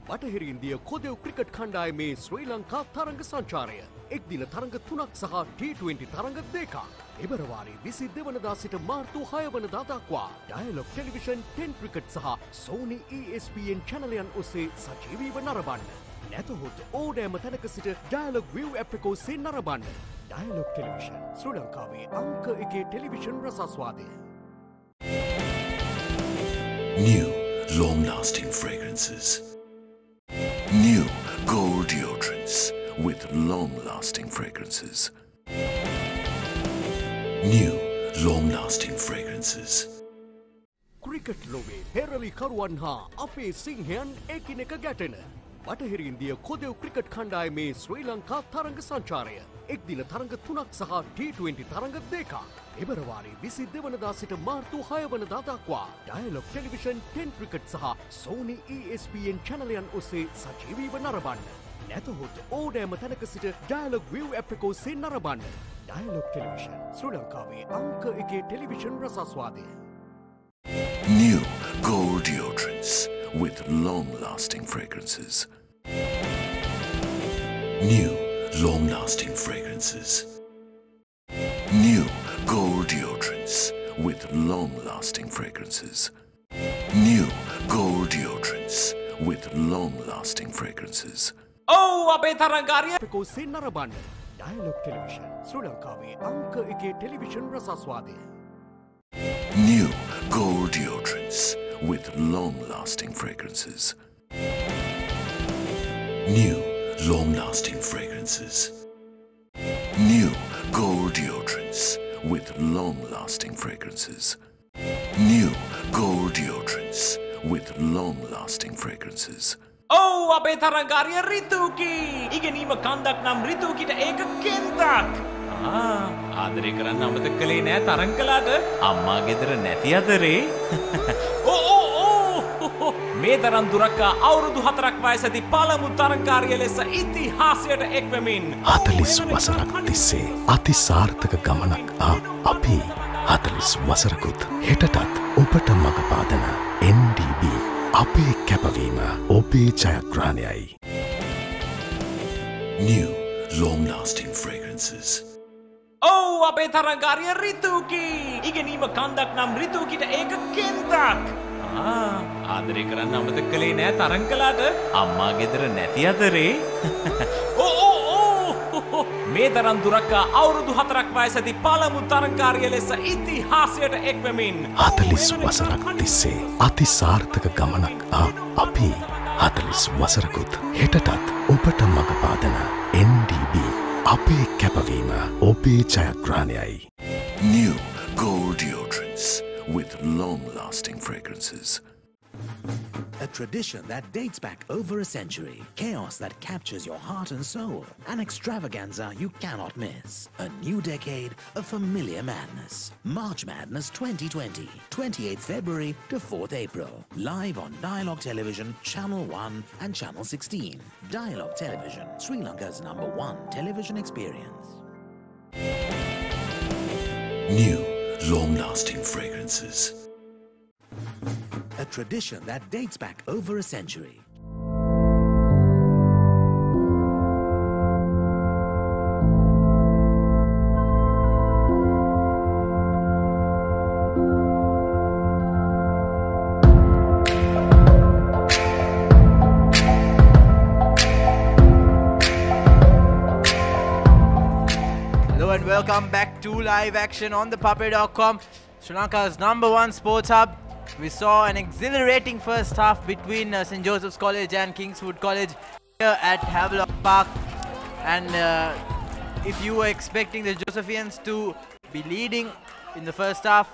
බටහිර ඉන්දිය කොදෙව් ක්‍රිකට් කණ්ඩායමේ ශ්‍රී ලංකා තරඟ සංචාරය. එක් දින තරඟ 3ක් සහ T20 තරඟ 2ක්. පෙබරවාරි 22 වනදා සිට මාර්තු 6 වනදා දක්වා ඩයලොග් ටෙලිවිෂන් 10 ක්‍රිකට් සහ Sony ESPN චැනලයන් ඔස්සේ සජීවීව නරඹන්න. නැතහොත් ඕනෑම තැනක සිට ඩයලොග් view app එක ඔස්සේ නරඹන්න. ඩයලොග් ටෙලිවිෂන් ශ්‍රී ලංකාවේ අංක 1 ටෙලිවිෂන් රසාස්වාදය. New, long-lasting fragrances. New gold deodorants with long-lasting fragrances. New, long-lasting fragrances. Cricket ලොවේ පෙරලි කරුවන් හා අපේ සිංහයන් එකිනෙක ගැටෙන. බටහිර ඉන්දිය කොදෙව් ක්‍රිකට් කණ්ඩායමේ ශ්‍රී ලංකා තරඟ සංචාරය. එක් දින තරඟ 3ක් සහ T20 තරඟ 2ක්. පෙබරවාරි 22 වනදා සිට මාර්තු 6 වනදා දක්වා ඩයලොග් ටෙලිවිෂන් 10 ක්‍රිකට් සහ Sony ESPN චැනලයන් ඔස්සේ සජීවීව නරඹන්න. නැතහොත් ඕනෑම තැනක සිට ඩයලොග් view app එක ඔස්සේ නරඹන්න. ඩයලොග් ටෙලිවිෂන් ශ්‍රී ලංකාවේ අංක 1 ටෙලිවිෂන් රසාස්වාදය. New gold deodorants with long-lasting fragrances. New, long-lasting fragrances. New gold deodorants with long-lasting fragrances. New gold deodorants with long-lasting fragrances. අපේ තරඟාරිය එක ඔස්සේ නරඹන්න. ඩයලොග් ටෙලිවිෂන් ශ්‍රී ලංකාවේ අංක 1 ටෙලිවිෂන් රසාස්වාදය. New gold deodorants with long-lasting fragrances. New, long-lasting fragrances. New gold deodorants with long-lasting fragrances. New gold deodorants with long-lasting fragrances. අපේ තරඟාරිය රිතුකි. ඉගෙනීම කන්දක් නම් රිතුකිට ඒක කෙන්දක්. ආදරේ කරන්න අමතක කළේ නෑ තරං කළාට අම්මා ගෙදර නැති අතරේ. මේ තරම් දුරක් අවුරුදු 4ක් වයස ඇති පළමු තරංකාරිය ලෙස ඉතිහාසයට එක්වෙමින් 40 වසරක් තිස්සේ අතිසාර්ථක ගමනක් අපි 40 වසරකුත් හෙටටත් ඔබට මඟ පාදන NDB අපේ කැපවීම ඔබේ ජයග්‍රහණයයි. New, long-lasting fragrances. අපේ තරඟාරිය රිතුකි. ඉගෙනීම කන්දක් නම් රිතුකිට ඒක කෙන්දක්. ආදරේ කරන්න අමතක කළේ නෑ තරං කළාට අම්මා ගෙදර නැති අතරේ. මේ තරම් දුරක් අවුරුදු 4ක් වයස ඇති පළමු තරංකාරිය ලෙස ඉතිහාසයට එක්වෙමින් 40 වසරක් තිස්සේ අතිසාර්ථක ගමනක් අපි 40 වසරකුත් හෙටටත් ඔබට මඟ පාදන NDB අපේ කැපවීම ඔබේ ජයග්‍රහණයයි. New gold deodorants with long-lasting fragrances. A tradition that dates back over a century. Chaos that captures your heart and soul. An extravaganza you cannot miss. A new decade of familiar madness. March Madness 2020. 28th February to 4th April. Live on Dialog Television, Channel 1 and Channel 16. Dialog Television, Sri Lanka's #1 television experience. New, long-lasting fragrances. a tradition that dates back over a century. Hello and welcome back to live action on ThePapare.com, Sri Lanka's #1 sports hub. We saw an exhilarating first half between St. Joseph's College and Kingswood College here at Havelock Park. And if you were expecting the Josephians to be leading in the first half,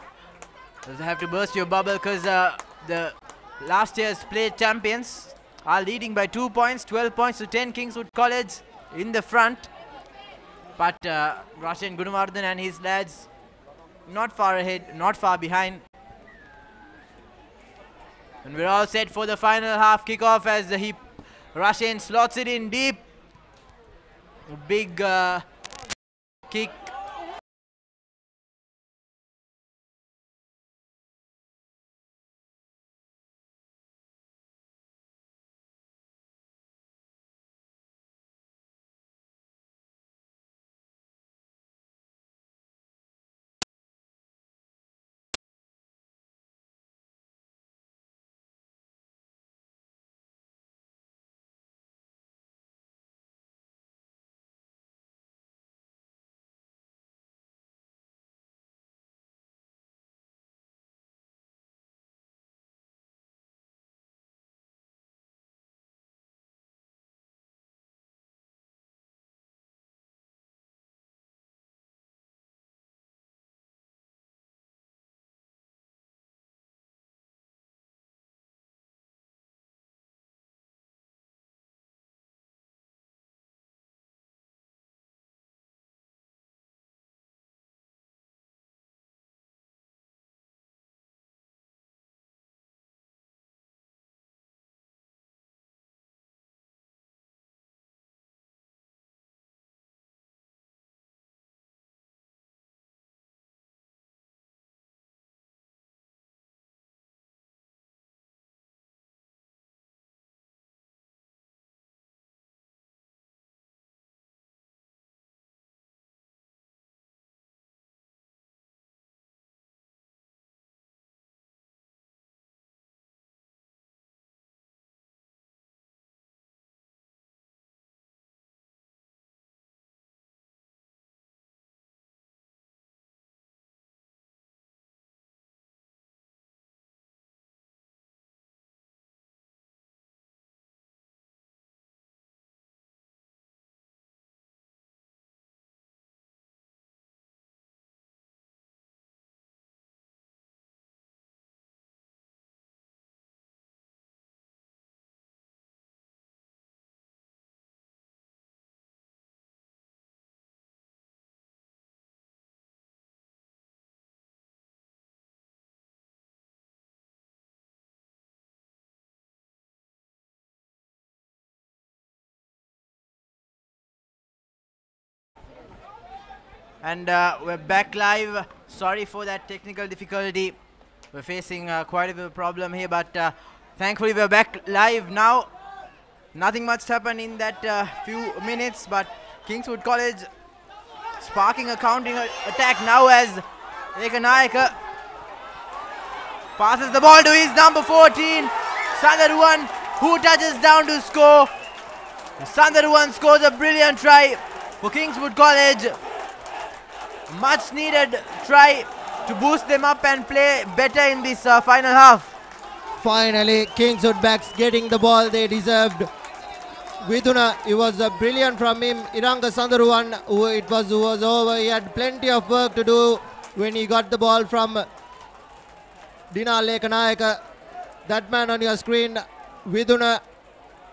you have to burst your bubble, because the last year's play champions are leading by 2 points, 12 points to 10. Kingswood College in the front. But Rashan Gunawardhan and his lads not far ahead, not far behind. And we're all set for the final half kickoff as Rashan slots it in deep. A big kick. And we're back live. Sorry for that technical difficulty. We're facing quite a bit of problem here, but thankfully we're back live now. Nothing much happened in that few minutes, but Kingswood College sparking a counting attack now as Ekanayaka passes the ball to his number 14, Sandaruwan, who touches down to score. Sandaruwan scores a brilliant try for Kingswood College. Much needed try to boost them up and play better in this final half. Finally, Kingswood backs getting the ball they deserved. Viduna, it was brilliant from him. Iranga Sandaruwan, who was over. He had plenty of work to do when he got the ball from Dina Lekanayaka. That man on your screen, Viduna,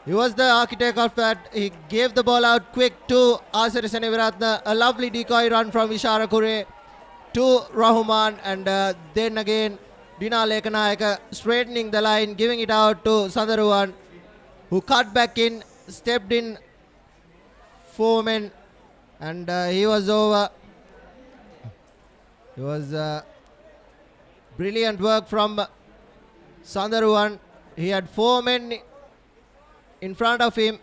he was the architect of that. He gave the ball out quick to Asari Seneviratna. A lovely decoy run from Ishara Kure to Rahuman, and then again Dina Lekanayaka straightening the line, giving it out to Sandaruwan, who cut back in, stepped in 4 men, and he was over. It was brilliant work from Sandaruwan, he had 4 men in front of him.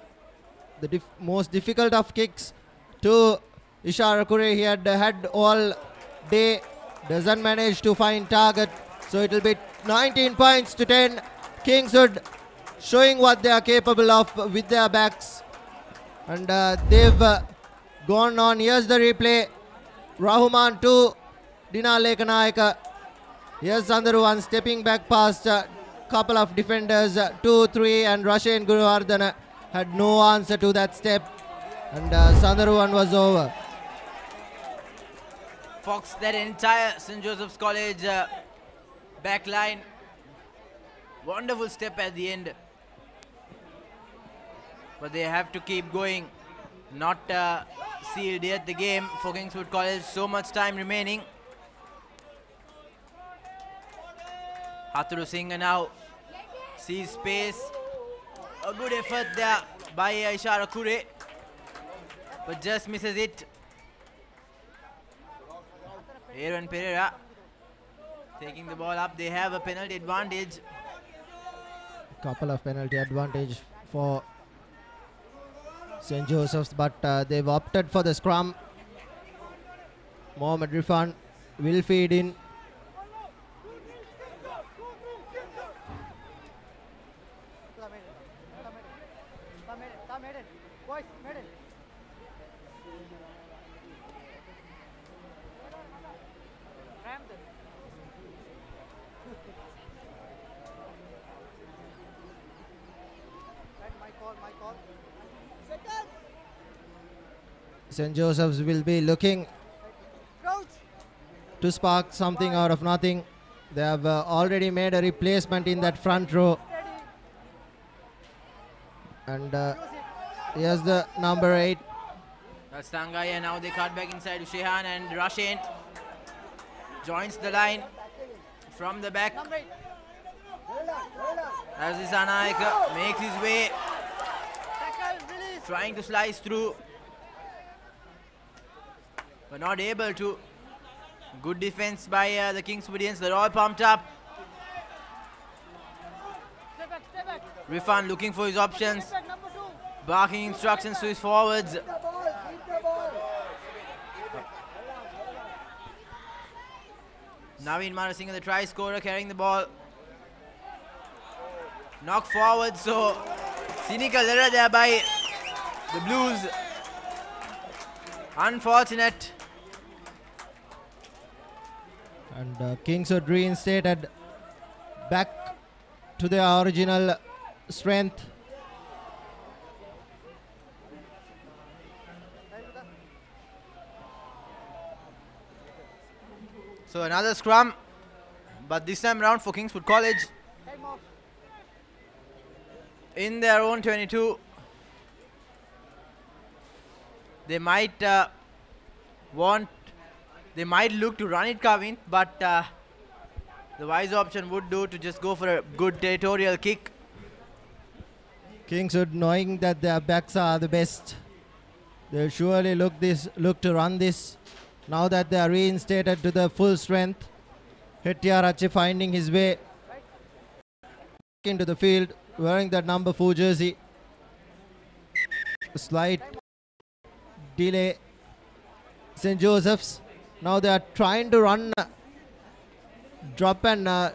The most difficult of kicks to Ishara Kure. He had had all day. Doesn't manage to find target. So it will be 19 points to 10. Kingswood showing what they are capable of with their backs. And they've gone on. Here's the replay. Rahuman to Dina Lekanayaka. Here's Sandaruwan stepping back past a couple of defenders. 2-3 and Rashan Guruvardhana had no answer to that step. And Sandaruwan was over. Fox, that entire St. Joseph's College back line. Wonderful step at the end. But they have to keep going. Not sealed yet the game for Kingswood College. So much time remaining. Haturu Singh now sees space. A good effort there by Ishara Kure, but just misses it. Aaron Pereira taking the ball up. They have a penalty advantage. Couple of penalty advantage for St. Joseph's, but they've opted for the scrum. Mohamed Rifan will feed in. St. Joseph's will be looking to spark something out of nothing. They have already made a replacement in that front row. And here's the number 8. That's Tangaya. Now they cut back inside to Shehan, and Rashin joins the line from the back. As Isanayaka makes his way, trying to slice through, but not able to. Good defense by the Kingswoodians. They're all pumped up. Rifan looking for his options, barking instructions to his forwards. Naveen Marasinghe, the try scorer, carrying the ball. Knock forward, so cynical error there by the Blues. Unfortunate. And Kingswood reinstated back to their original strength. So another scrum, but this time around for Kingswood College. In their own 22. They might they might look to run it, Kavin, but the wise option would do to just go for a good territorial kick. Kingswood, knowing that their backs are the best, they'll surely look to run this. Now that they are reinstated to the full strength, Hettiarache finding his way into the field, wearing that number 4 jersey. A slight delay. St. Joseph's. Now they are trying to run, drop and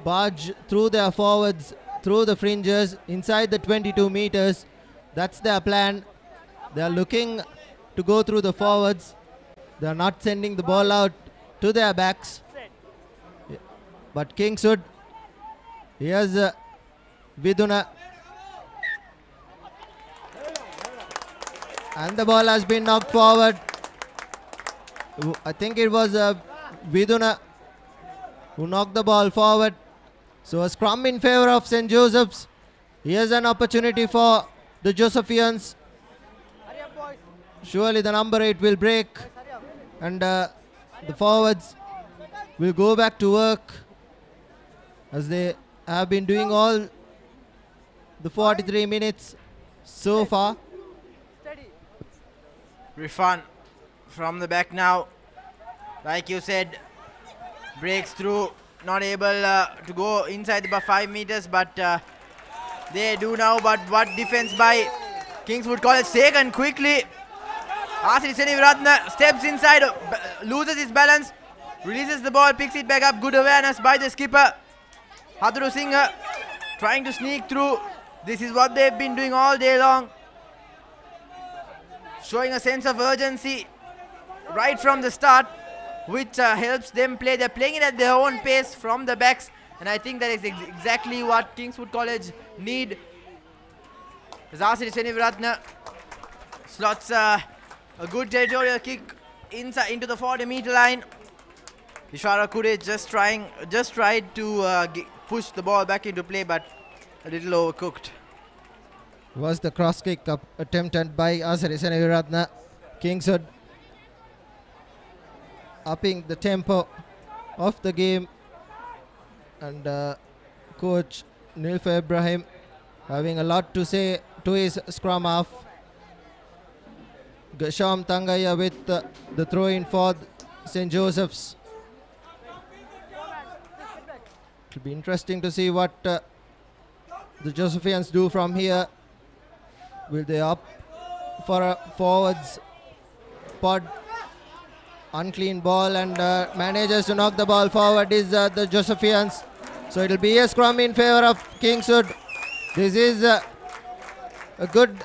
barge through their forwards, through the fringes, inside the 22 meters. That's their plan. They are looking to go through the forwards. They are not sending the ball out to their backs. But Kingswood, here's Viduna. And the ball has been knocked forward. I think it was Viduna who knocked the ball forward. So a scrum in favor of St. Joseph's. Here's an opportunity for the Josephians. Surely the number 8 will break. And the forwards will go back to work, as they have been doing all the 43 minutes so far. Rifan from the back now, like you said, breaks through not able to go inside the 5 meters, but they do now. But what defense by Kingswood College taken quickly. Asri Seniviratna steps inside, loses his balance, releases the ball, picks it back up. Good awareness by the skipper. Haturu Singh trying to sneak through. This is what they've been doing all day long. Showing a sense of urgency right from the start, which helps them play. They're playing it at their own pace from the backs, and I think that is exactly what Kingswood College need. Asri Seniviratna slots a good territorial kick inside into the 40-meter line. Ishara Kure just tried to push the ball back into play, but a little overcooked. Was the cross kick attempted by Asari Seneviratna. Kingswood upping the tempo of the game, and coach Nilfa Ibrahim having a lot to say to his scrum half. Gasham Tangaya with the throw in for St. Joseph's. It will be interesting to see what the Josephians do from here. Will they up for a forwards pod? Unclean ball, and manages to knock the ball forward is the Josephians. So it will be a scrum in favor of Kingswood. This is a good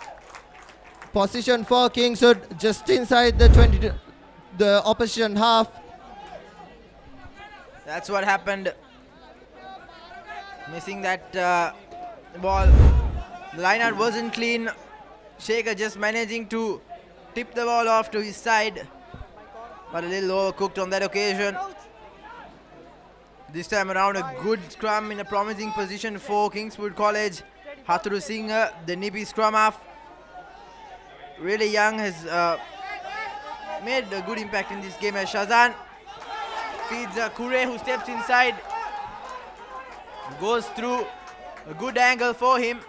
position for Kingswood, just inside the opposition half. That's what happened. Missing that ball. The line-out wasn't clean. Shaker just managing to tip the ball off to his side, but a little overcooked on that occasion. This time around, a good scrum in a promising position for Kingswood College. Haturu Singh, the nippy scrum half, really young, has made a good impact in this game as Shazan feeds Kure, who steps inside, goes through a good angle for him.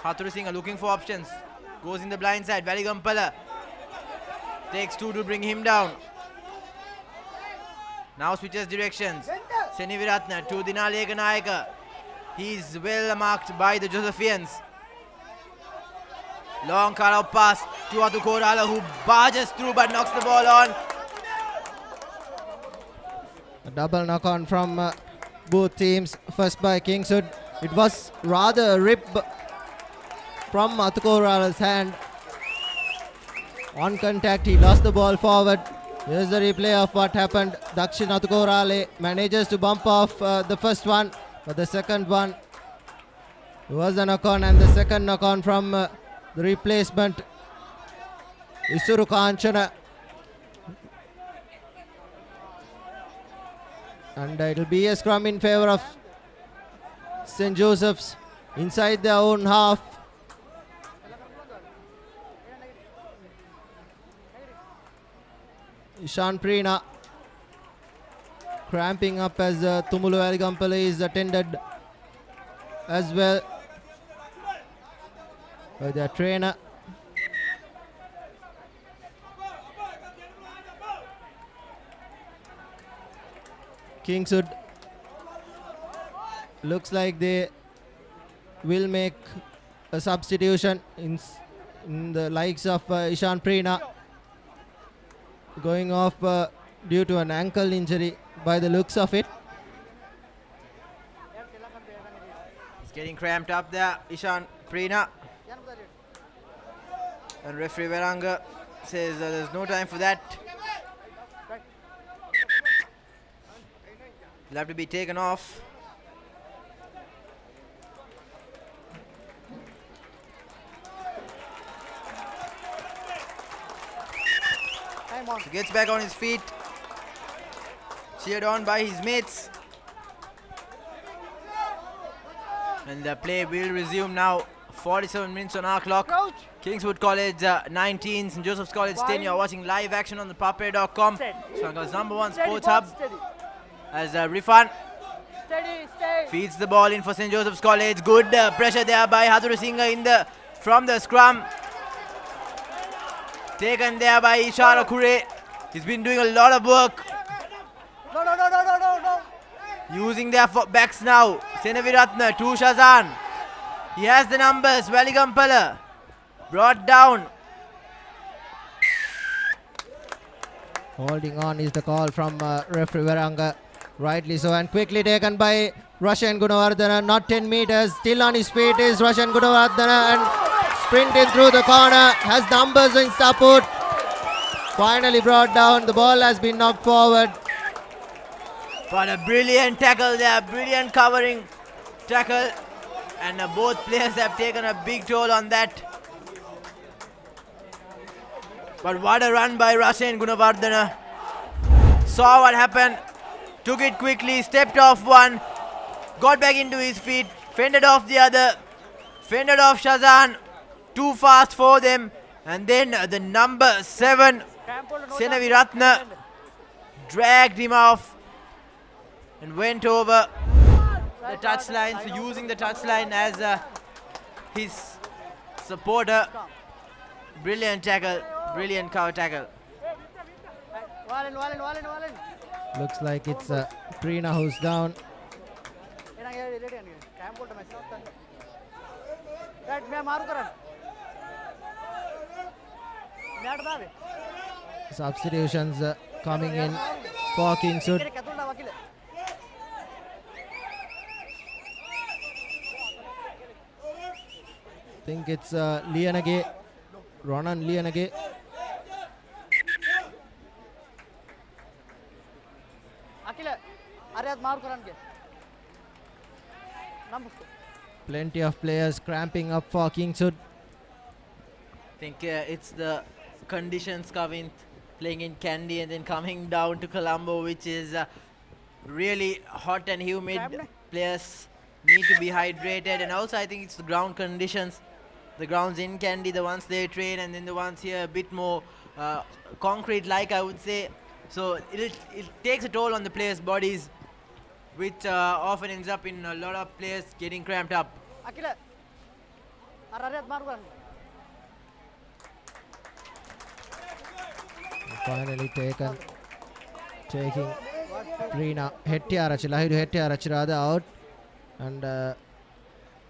Haturu Singh looking for options, goes in the blind side. Valigampala takes two to bring him down. Now switches directions. Seniviratna to Dinaleka Nayaka. He's well marked by the Josephians. Long cut-out pass to Atu Korala, who barges through but knocks the ball on. A double knock-on from both teams. First by Kingswood. It was rather a rip from Atu Korala's hand. On contact, he lost the ball forward. Here's the replay of what happened. Dakshin Atu Korale manages to bump off the first one, but the second one was a knock-on, and the second knock-on from the replacement, Isuru Kanchana. And it will be a scrum in favor of St. Joseph's inside their own half. Ishan Preena cramping up as Tumulu Aligampale is attended as well by their trainer. Kingswood looks like they will make a substitution in the likes of Ishan Preena, going off due to an ankle injury by the looks of it. He's getting cramped up there, Ishan Preena. And referee Veranga says there's no time for that. He'll have to be taken off. So gets back on his feet, cheered on by his mates, and the play will resume now. 47 minutes on our clock. Kingswood College 19, St. Joseph's College 10. You're watching live action on ThePapare.com. Sri Lanka's #1 sports hub. As Rifan feeds the ball in for St. Joseph's College. Good pressure there by Haturu Singh from the scrum. Taken there by Ishara Kure. He's been doing a lot of work. No. using their backs now. Senaviratna to Shazan. He has the numbers. Valigampala brought down. Holding on is the call from referee Varanga. Rightly so, and quickly taken by Russian Gunawardena. Not 10 meters. Still on his feet is Russian Gunawardena and sprinting through the corner. Has numbers in support. Finally brought down. The ball has been knocked forward. But a brilliant tackle there. Brilliant covering tackle. And both players have taken a big toll on that. But what a run by Russian Gunawardena. Saw what happened. Took it quickly, stepped off one, got back into his feet, fended off the other, fended off Shazan, too fast for them, and then the number 7, Senaviratna, dragged him off and went over the touchline, so using the touchline as his supporter. Brilliant tackle, brilliant cover tackle. Looks like it's Prina who's down. Substitutions coming in for Kingswood. Think it's Lianage, Ronan Lianage. Plenty of players cramping up for Kingswood. I think it's the conditions playing in Kandy and then coming down to Colombo, which is really hot and humid. Players need to be hydrated, and also I think it's the ground conditions. The grounds in Kandy, the ones they train, and then the ones here a bit more concrete-like, I would say. So it takes a toll on the players' bodies, which often ends up in a lot of players getting cramped up. Finally taking Rina Hettiarachi rather out, and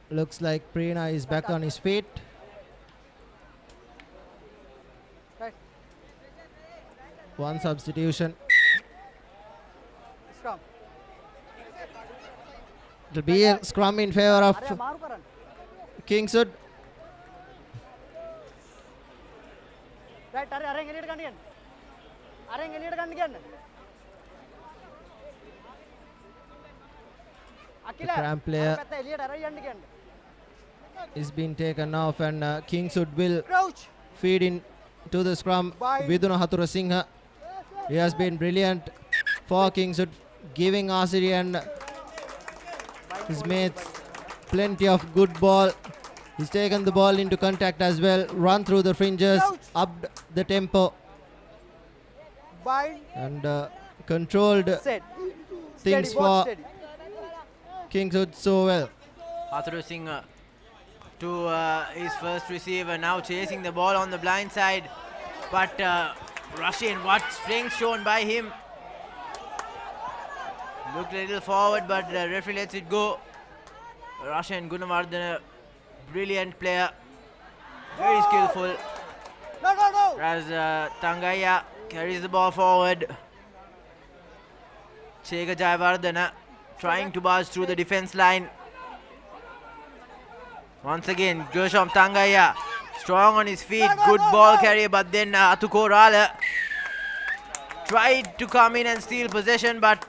looks like Prina is back on his feet. One substitution. It will be a scrum in favor of Kingswood. The cramp player is being taken off, and Kingswood will feed in to the scrum. Viduna Haturasinghe, he has been brilliant for Kingswood, giving Asiri and his mates plenty of good ball. He's taken the ball into contact as well, run through the fringes, upped the tempo, and controlled things for Kingswood so well. Haturasinghe to his first receiver, now chasing the ball on the blind side, but Russian, what strength shown by him. Looked a little forward, but the referee lets it go. Russian Gunawardena, brilliant player, very skillful. As Tangaya carries the ball forward. Chega Jayawardena trying to barge through the defense line. Once again, Gershom Tangaya, strong on his feet, good ball carrier, but then Atuko Rala tried to come in and steal possession, but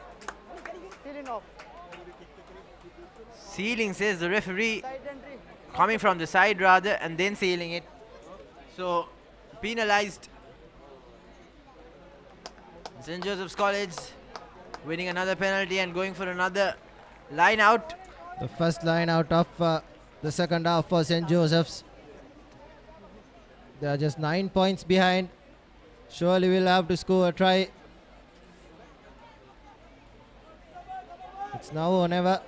sealing, says the referee, coming from the side rather, and then sealing it. So, penalized. St. Joseph's College winning another penalty and going for another line out. The first line out of the second half for St. Joseph's. They are just 9 points behind. Surely we'll have to score a try. It's now or never.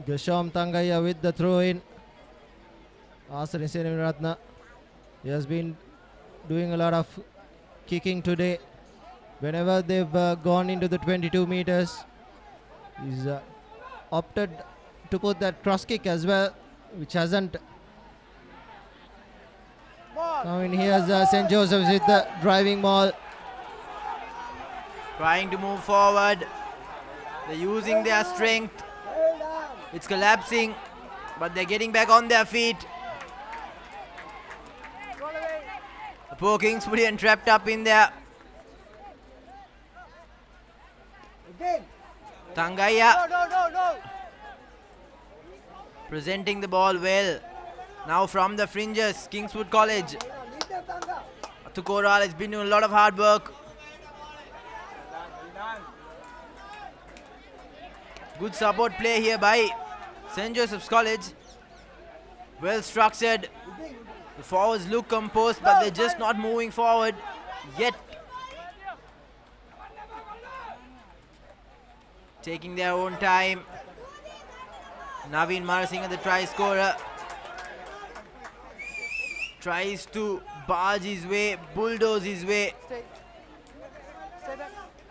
Gershom Tangaya with the throw in. Asari Senaviratna, he has been doing a lot of kicking today. Whenever they've gone into the 22 meters, he's opted to put that cross kick as well, which hasn't come in. Here's St. Joseph's with the driving ball. Trying to move forward. They're using their strength. It's collapsing, but they're getting back on their feet. The poor Kingswoodian trapped up in there. Tangaya presenting the ball well. Now from the fringes, Kingswood College. Tukoral has been doing a lot of hard work. Good support play here by St. Joseph's College. Well structured. The forwards look composed, but they're just not moving forward yet. Taking their own time. Naveen Marasinghe, the try scorer, tries to barge his way, bulldoze his way.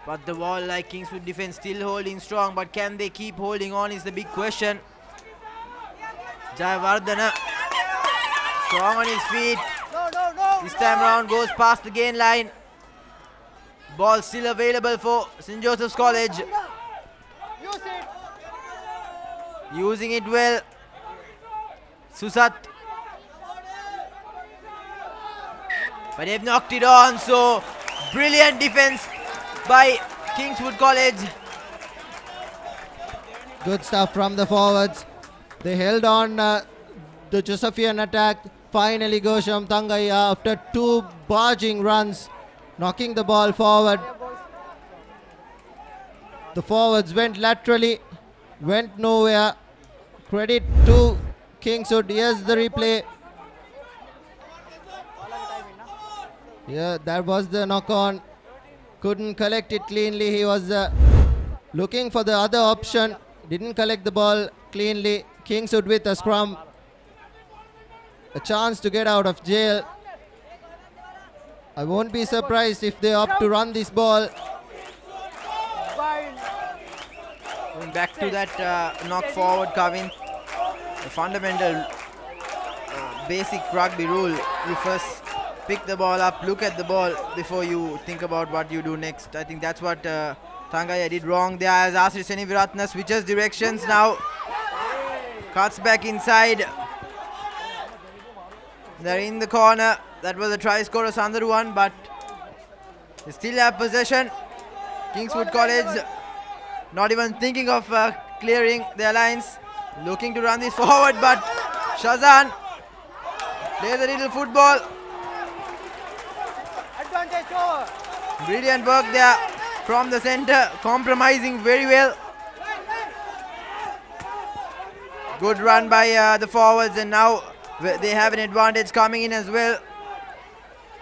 But the wall, like Kingswood defense, still holding strong. But can they keep holding on is the big question. Jayavardhana strong on his feet. This time round goes past the gain line. Ball still available for St. Joseph's College. Using it well. Susat. But they've knocked it on, so brilliant defense by Kingswood College. Good stuff from the forwards. They held on the Josephian attack. Finally, Gosham Tangaya, after two barging runs, knocking the ball forward. The forwards went laterally, went nowhere. Credit to Kingswood. Here's the replay. Yeah, that was the knock on. Couldn't collect it cleanly. He was looking for the other option. Didn't collect the ball cleanly. Kingswood with a scrum. A chance to get out of jail. I won't be surprised if they opt to run this ball. Going back to that knock forward, Kavin. The fundamental basic rugby rule. You first pick the ball up, look at the ball before you think about what you do next. I think that's what Tangaya did wrong there, as Asri Seniviratna switches directions now. Cuts back inside. They're in the corner. That was a try scorer, Sandharuwan, but they still have possession. Kingswood College not even thinking of clearing their lines. Looking to run this forward, but Shazan plays a little football. Brilliant work there from the center, compromising very well. Good run by the forwards, and now they have an advantage coming in as well.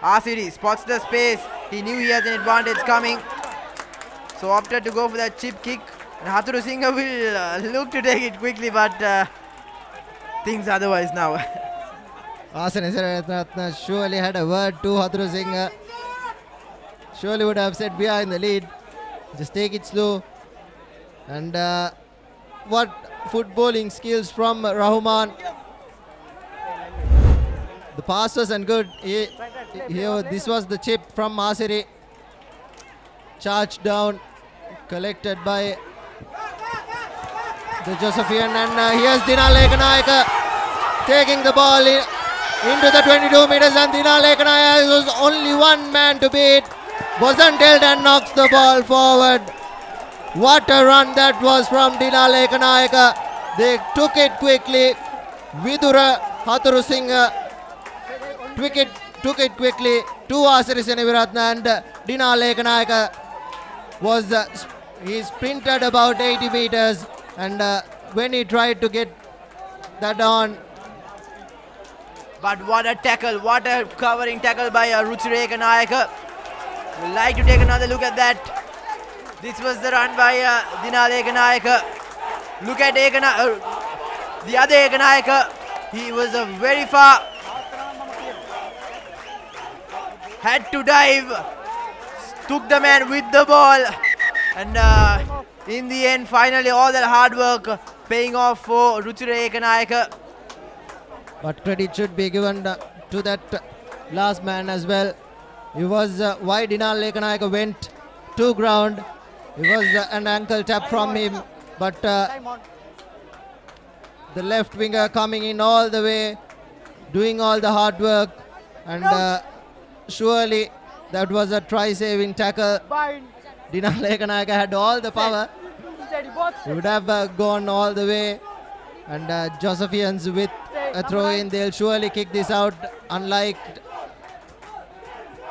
Asiri spots the space. He knew he has an advantage coming, so opted to go for that chip kick. And Haturu Singha will look to take it quickly, but things otherwise now. Asani Seniviratna surely had a word to Haturu Singha. Surely would have said we are in the lead. Just take it slow. And what footballing skills from Rahman. The pass wasn't good. Here, this was the chip from Asiri. Charged down, collected by the Josephian, and here's Dinal Ekanayaka taking the ball into the 22 meters, and Dinal Ekanayaka was only one man to beat. Wasn't held and knocks the ball forward. What a run that was from Dinal Ekanayaka. They took it quickly. Vidura Haturu Singha took it quickly to Asiri Seniviratna, and Dinal Ekanayaka was he sprinted about 80 meters, and when he tried to get that on. But what a tackle, what a covering tackle by Ruchira Ekanayaka. We'd like to take another look at that. This was the run by Dinal Ekanayaka. Look at the other Ekanayaka. He was very far. took the man with the ball. And in the end, finally, all that hard work paying off for Ruchira Ekanayaka. But credit should be given to that last man as well. It was why Dinal Ekanayaka went to ground. It was an ankle tap from him. But the left winger coming in all the way, doing all the hard work. And surely that was a try-saving tackle. Dinal Ekanayaka had all the power. He would have gone all the way. And Josephians with a throw-in, they'll surely kick this out, unlike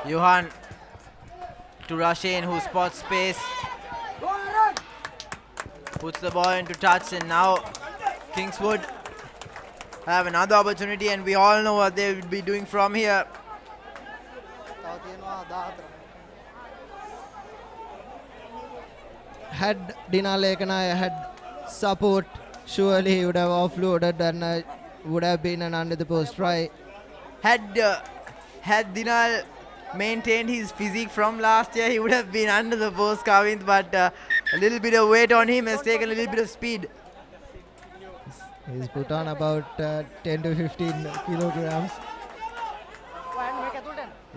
Johan to rush in, who spots space. Puts the ball into touch, and now Kingswood have another opportunity, and we all know what they will be doing from here. Had Dinal Ekanayaka had support, surely he would have offloaded and would have been an under the post try. Had Dinal maintained his physique from last year, he would have been under the post, Kavind, but a little bit of weight on him has taken a little bit of speed. He's put on about 10 to 15 kilograms.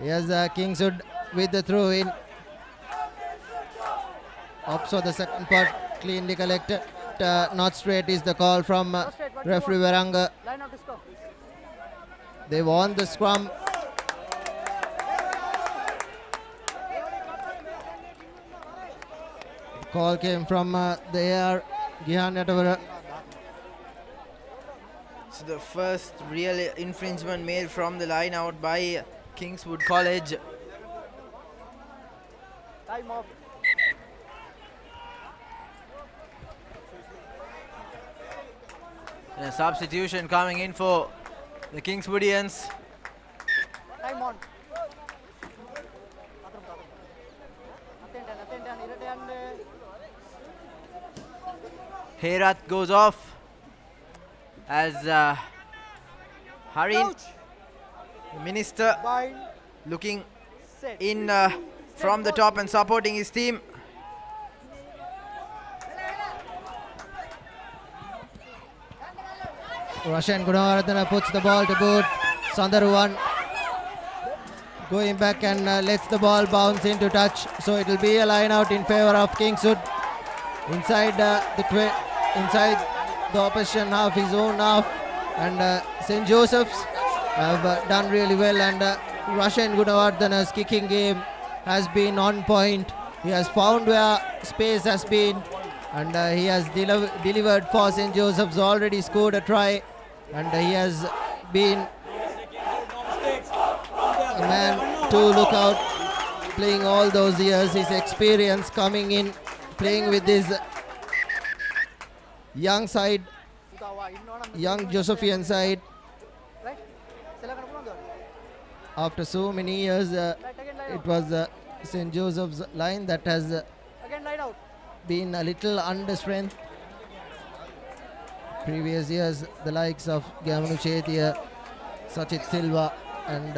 Here's Kingswood with the throw in. Also the second part cleanly collected. Not straight is the call from referee Varanga. They won the scrum. Call came from the AR Gihan Yatavara. So the first real infringement made from the line out by Kingswood College. Time off. And a substitution coming in for the Kingswoodians. Time on. Herat goes off as Harin, the minister, looking in from the top and supporting his team. Russian Gunawardena puts the ball to boot. Sandaruvan going back and lets the ball bounce into touch. So it will be a line out in favor of Kingswood. Inside inside the opposition half, his own half, and St. Joseph's have done really well, and Russian Gunawardana's kicking game has been on point. He has found where space has been, and he has delivered for St. Joseph's, already scored a try, and he has been a man to look out, playing all those years, his experience coming in, playing with this young side, young Josephian side. After so many years, it was St. Joseph's line that has been a little under strength. Previous years, the likes of Gamanu Chetia, Sachit Silva, and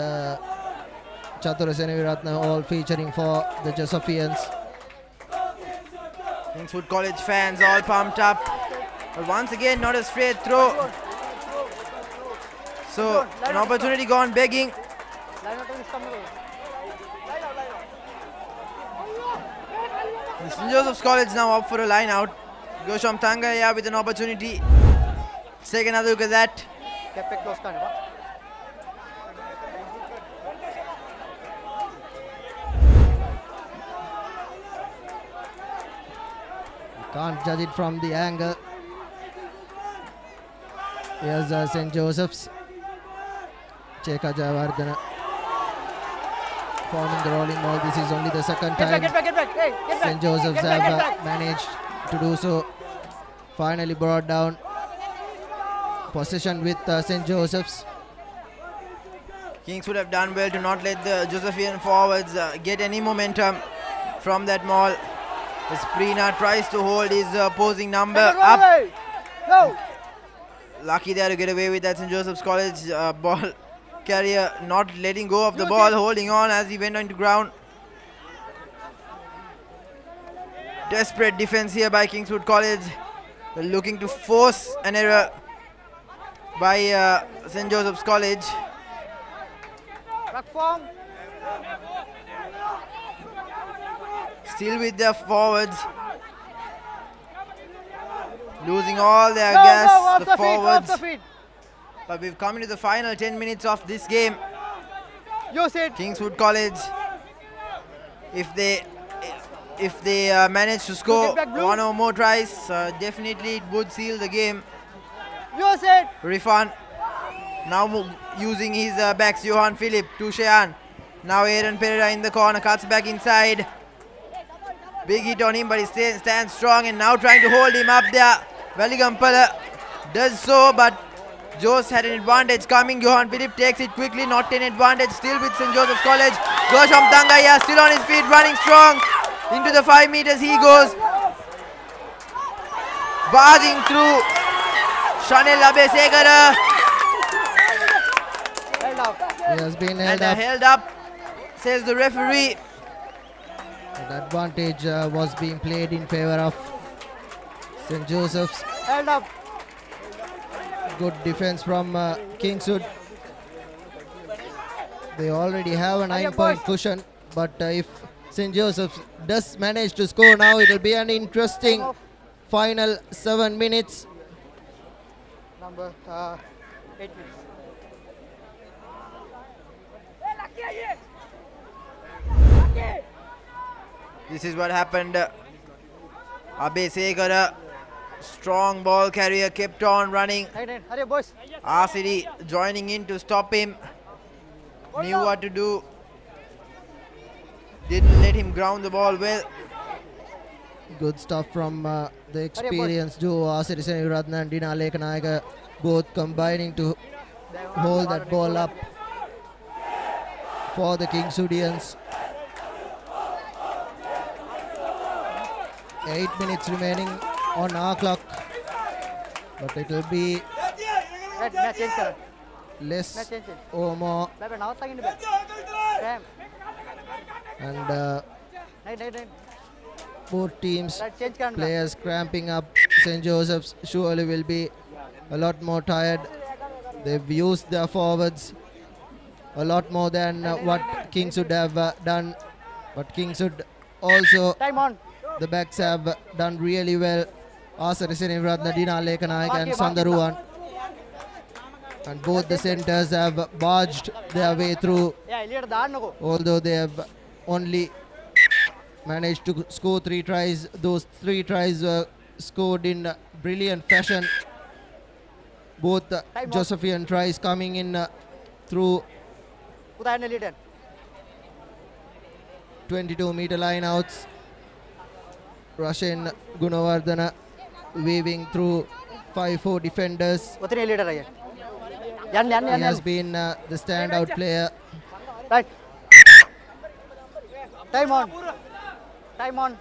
Chatura Seneviratna all featuring for the Josephians. Kingswood College fans all pumped up, but once again not a straight throw. So an opportunity gone begging. St. Joseph's College now up for a line out. Gosham Thangaya with an opportunity. Let's take another look at that. Can't judge it from the angle. Here's St. Joseph's. Cheka Jayawardena forming the rolling ball. This is only the second time Get back. Hey, get back. St. Joseph's Get back, have get back. managed to do so. Finally brought down possession with St. Joseph's. Kings would have done well to not let the Josephian forwards get any momentum from that maul. As Prina tries to hold his opposing number up. No. Lucky there to get away with that. St. Joseph's College ball carrier not letting go of the ball, holding on as he went onto ground. Desperate defense here by Kingswood College. They're looking to force an error by St. Joseph's College. Still with their forwards. Losing all their gas, the forwards. But we've come into the final 10 minutes of this game. Kingswood College, if they manage to score one or more tries, definitely it would seal the game. Rifan now using his backs, Johan Philip to Shehan. Now Aaron Pereira in the corner, cuts back inside. Big hit on him, but he stands strong and now trying to hold him up there. Valigampala does so, but Jose had an advantage coming. Johan Philip takes it quickly, not an advantage, still with St. Joseph's College. Gershom Tangaya still on his feet, running strong. Into the 5 meters he goes. Barging through. Chanel Abesegara. He has been held up, says the referee. The advantage was being played in favor of St. Joseph's. Held up. Good defense from Kingswood. They already have a 9-point cushion, but if St. Joseph's does manage to score now, it will be an interesting final 7 minutes. Number 8 minutes. This is what happened. Abesegara, strong ball carrier, kept on running. RCD joining in to stop him. Knew what to do. Didn't let him ground the ball well. Good stuff from the experienced duo, Asiri Seniratna and Dina Lekanayaka, both combining to hold that ball up for the Kingswoodians. 8 minutes remaining on our clock, but it will be less or more. And both teams, players cramping up. St. Joseph's surely will be a lot more tired. They've used their forwards a lot more than what Kingswood have done, but Kingswood also, the backs have done really well. Asari Seniratna, Dina Lekanaik and Sandaruan. And both the centers have barged their way through, although they have only managed to score 3 tries. Those 3 tries were scored in brilliant fashion. Both Josephian tries coming in through 22-meter lineouts. Russian Gunawardana weaving through 5-4 defenders. He has been the standout player. Right. Time on. Time on.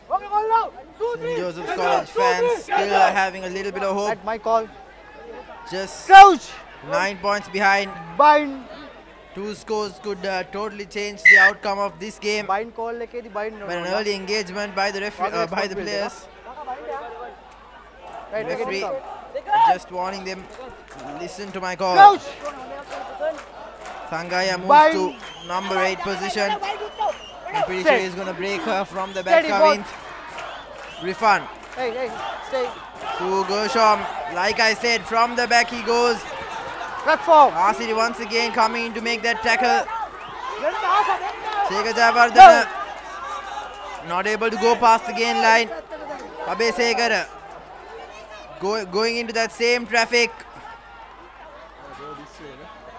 St. Joseph's College fans still are having a little bit of hope. At my call. Just Crouch. 9 points behind. Bind. 2 scores could totally change the outcome of this game. Bind call leke the bind. But an early engagement by the by the players. Right, referee just warning them, listen to my call. Crouch. Sangaya moves to number 8 position. I'm pretty sure he's going to break her from the back. Kavint. Rifan. Hey, stay. To Gershom. Like I said, from the back he goes. Platform. RCD once again coming in to make that tackle. Sekar Jayawardena not able to go past the gain line. Abesegara going into that same traffic.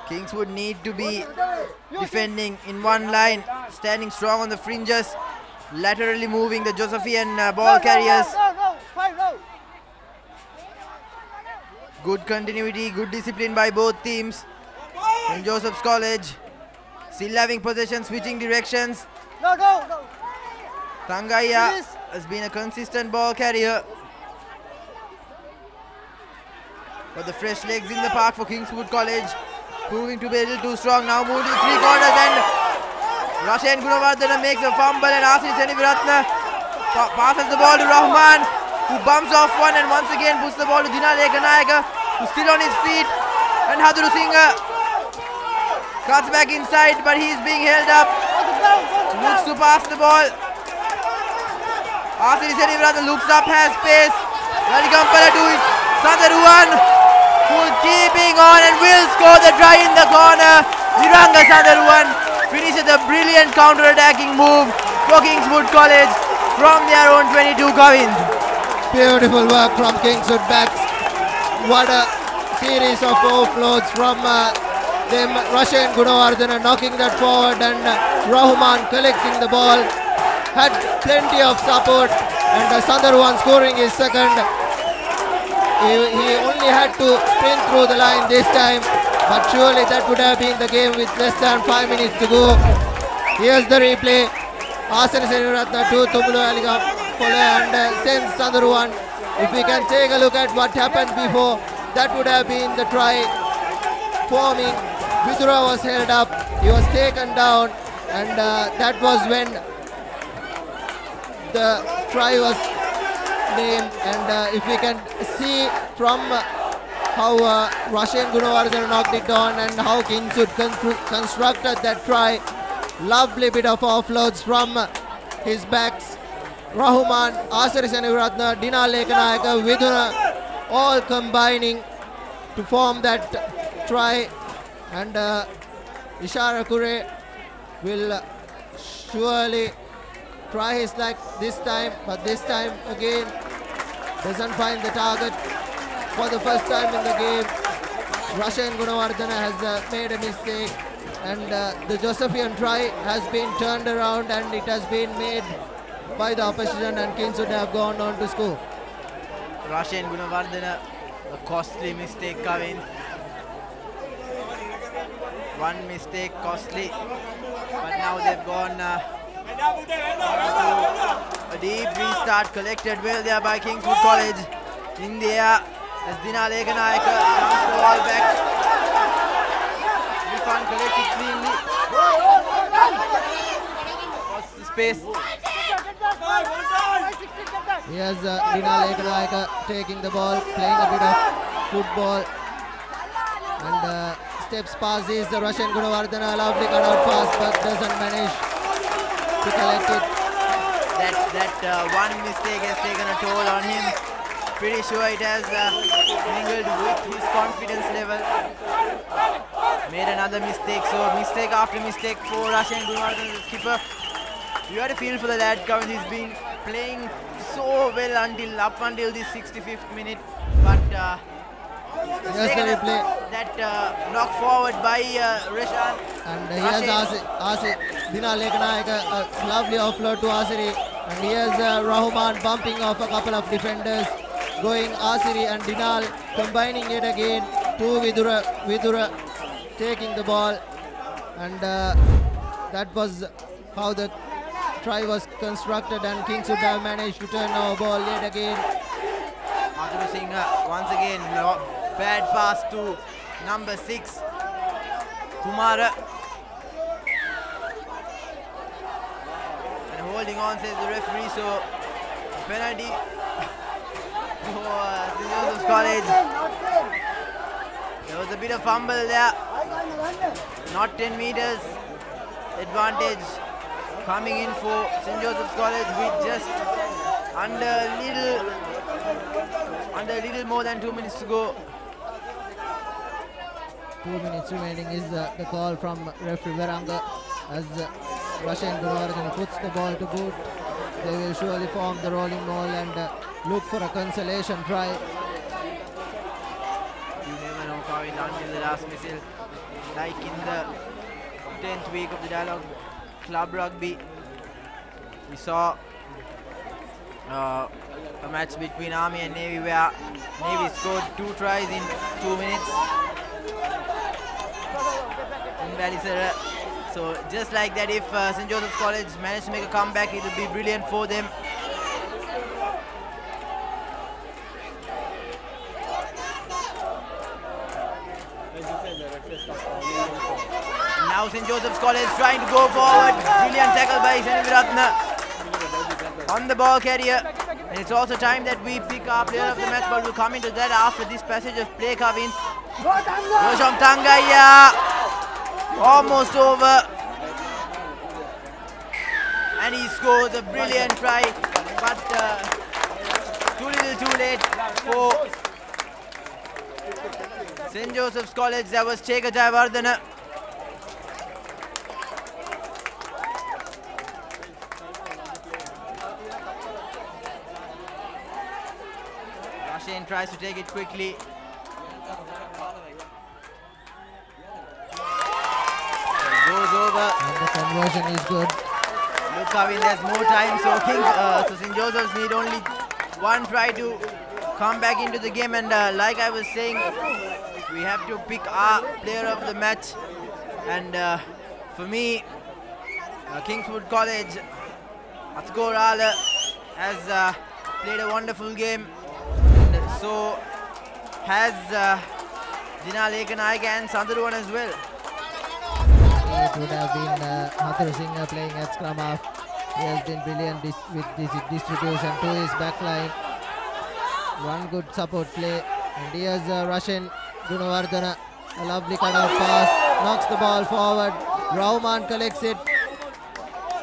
Kingswood need to be defending in one line, standing strong on the fringes, laterally moving the Josephian ball carriers. Good continuity, good discipline by both teams. St. Joseph's College still having possession, switching directions. Tangaya has been a consistent ball carrier. But the fresh legs in the park for Kingswood College, proving to be a little too strong. Now moving to 3 corners and Rushen Gunawardena makes a fumble and Asri Seniviratne passes the ball to Rahman, who bumps off one and once again puts the ball to Dinal Ekanayaka, who's still on his feet, and Hadru Singh cuts back inside, but he's being held up. Looks to pass the ball. Asri Seniviratne looks up, has space. Welcome to Sandaruwan, who's keeping on and will score the try in the corner. Viranga Sandaruwan finishes a brilliant counter-attacking move for Kingswood College from their own 22 Kavind. Beautiful work from Kingswood backs. What a series of offloads from them. Rushen Gunawardena knocking that forward and Rahman collecting the ball. Had plenty of support and Sandaruwan scoring his second. He only had to sprint through the line this time, but surely that would have been the game with less than 5 minutes to go. Here's the replay. Asri Seniviratne to Tumulu Aliga and sends Sandaruwan. If we can take a look at what happened before, that would have been the try forming. Vidura was held up, he was taken down, and that was when the try was named. And if we can see from how Rushen Gunawardena knocked it on and how Kingswood constructed that try, lovely bit of offloads from his backs. Rahman, Asri Seniviratne, Dinal Ekanayaka, Viduna all combining to form that try, and Ishara Kure will surely try his luck this time, but this time again doesn't find the target for the first time in the game. Rushen Gunawardena has made a mistake, and the Josephian try has been turned around and it has been made by the opposition, and Kingswood have gone on to score. Rushen Gunawardena, a costly mistake coming. One mistake costly, but now they've gone to a deep restart collected well there by Kingswood College. In the air as Dinal Ekanayaka comes the ball back. This one collected cleanly. What's the space? Here's Dinal Ekanayaka taking the ball, playing a bit of football, and steps past is the Rushen Gunawardena, a lovely cutout pass, but doesn't manage to collect it. That one mistake has taken a toll on him. Pretty sure it has mingled with his confidence level. Made another mistake, so mistake after mistake for Rushen Gunawardena, the skipper. You had a feel for the lad, Kavind. He's been playing so well up until this 65th minute, but that knock forward by Reshan. And here's Asri Dinal Ekanayaka, a lovely offload to Asri, and here's Rahman bumping off a couple of defenders, going Asri and Dinal combining it again to Vidura taking the ball, and that was how the try was constructed, and Kingswood have managed to turn our ball yet again. Hadru Singh once again, bad pass to number 6, Kumara. And holding on, says the referee, so penalty for St. Joseph's College. There was a bit of fumble there, not 10 meters advantage coming in for St. Joseph's College with just under a little more than 2 minutes to go. 2 minutes remaining is the call from referee Viranga as Rushen Gunawardena puts the ball to boot. They will surely form the rolling ball and look for a consolation try. You never know, Kavind, until the last missile. Like in the 10th week of the Dialog Club Rugby, we saw a match between Army and Navy where Navy scored 2 tries in 2 minutes in Balisara. So just like that, if St. Joseph's College managed to make a comeback, it would be brilliant for them. Now Now St. Joseph's College trying to go forward. Brilliant tackle by Seniviratna on the ball carrier. And it's also time that we pick our player of the match, but we'll come into that after this passage of play, Kavin. Rosham Tangaya, almost over. And he scores a brilliant try, but too little too late for St. Joseph's College. That was Cheka Jayavardhana. Rashin tries to take it quickly. It goes over. And the conversion is good. Look, Kavin, there's more time, so St. Joseph's need only one try to come back into the game, and like I was saying, we have to pick our player of the match, and for me, Kingswood College, Atko Rala has played a wonderful game, and so has Dina Lekanaika and Sandharuwan as well. It would have been Hathur Singh playing at scrum half. He has been brilliant with this distribution to his back line. One good support play. And here's Russian Gunawardhana. A lovely cutout pass. Knocks the ball forward. Rauman collects it.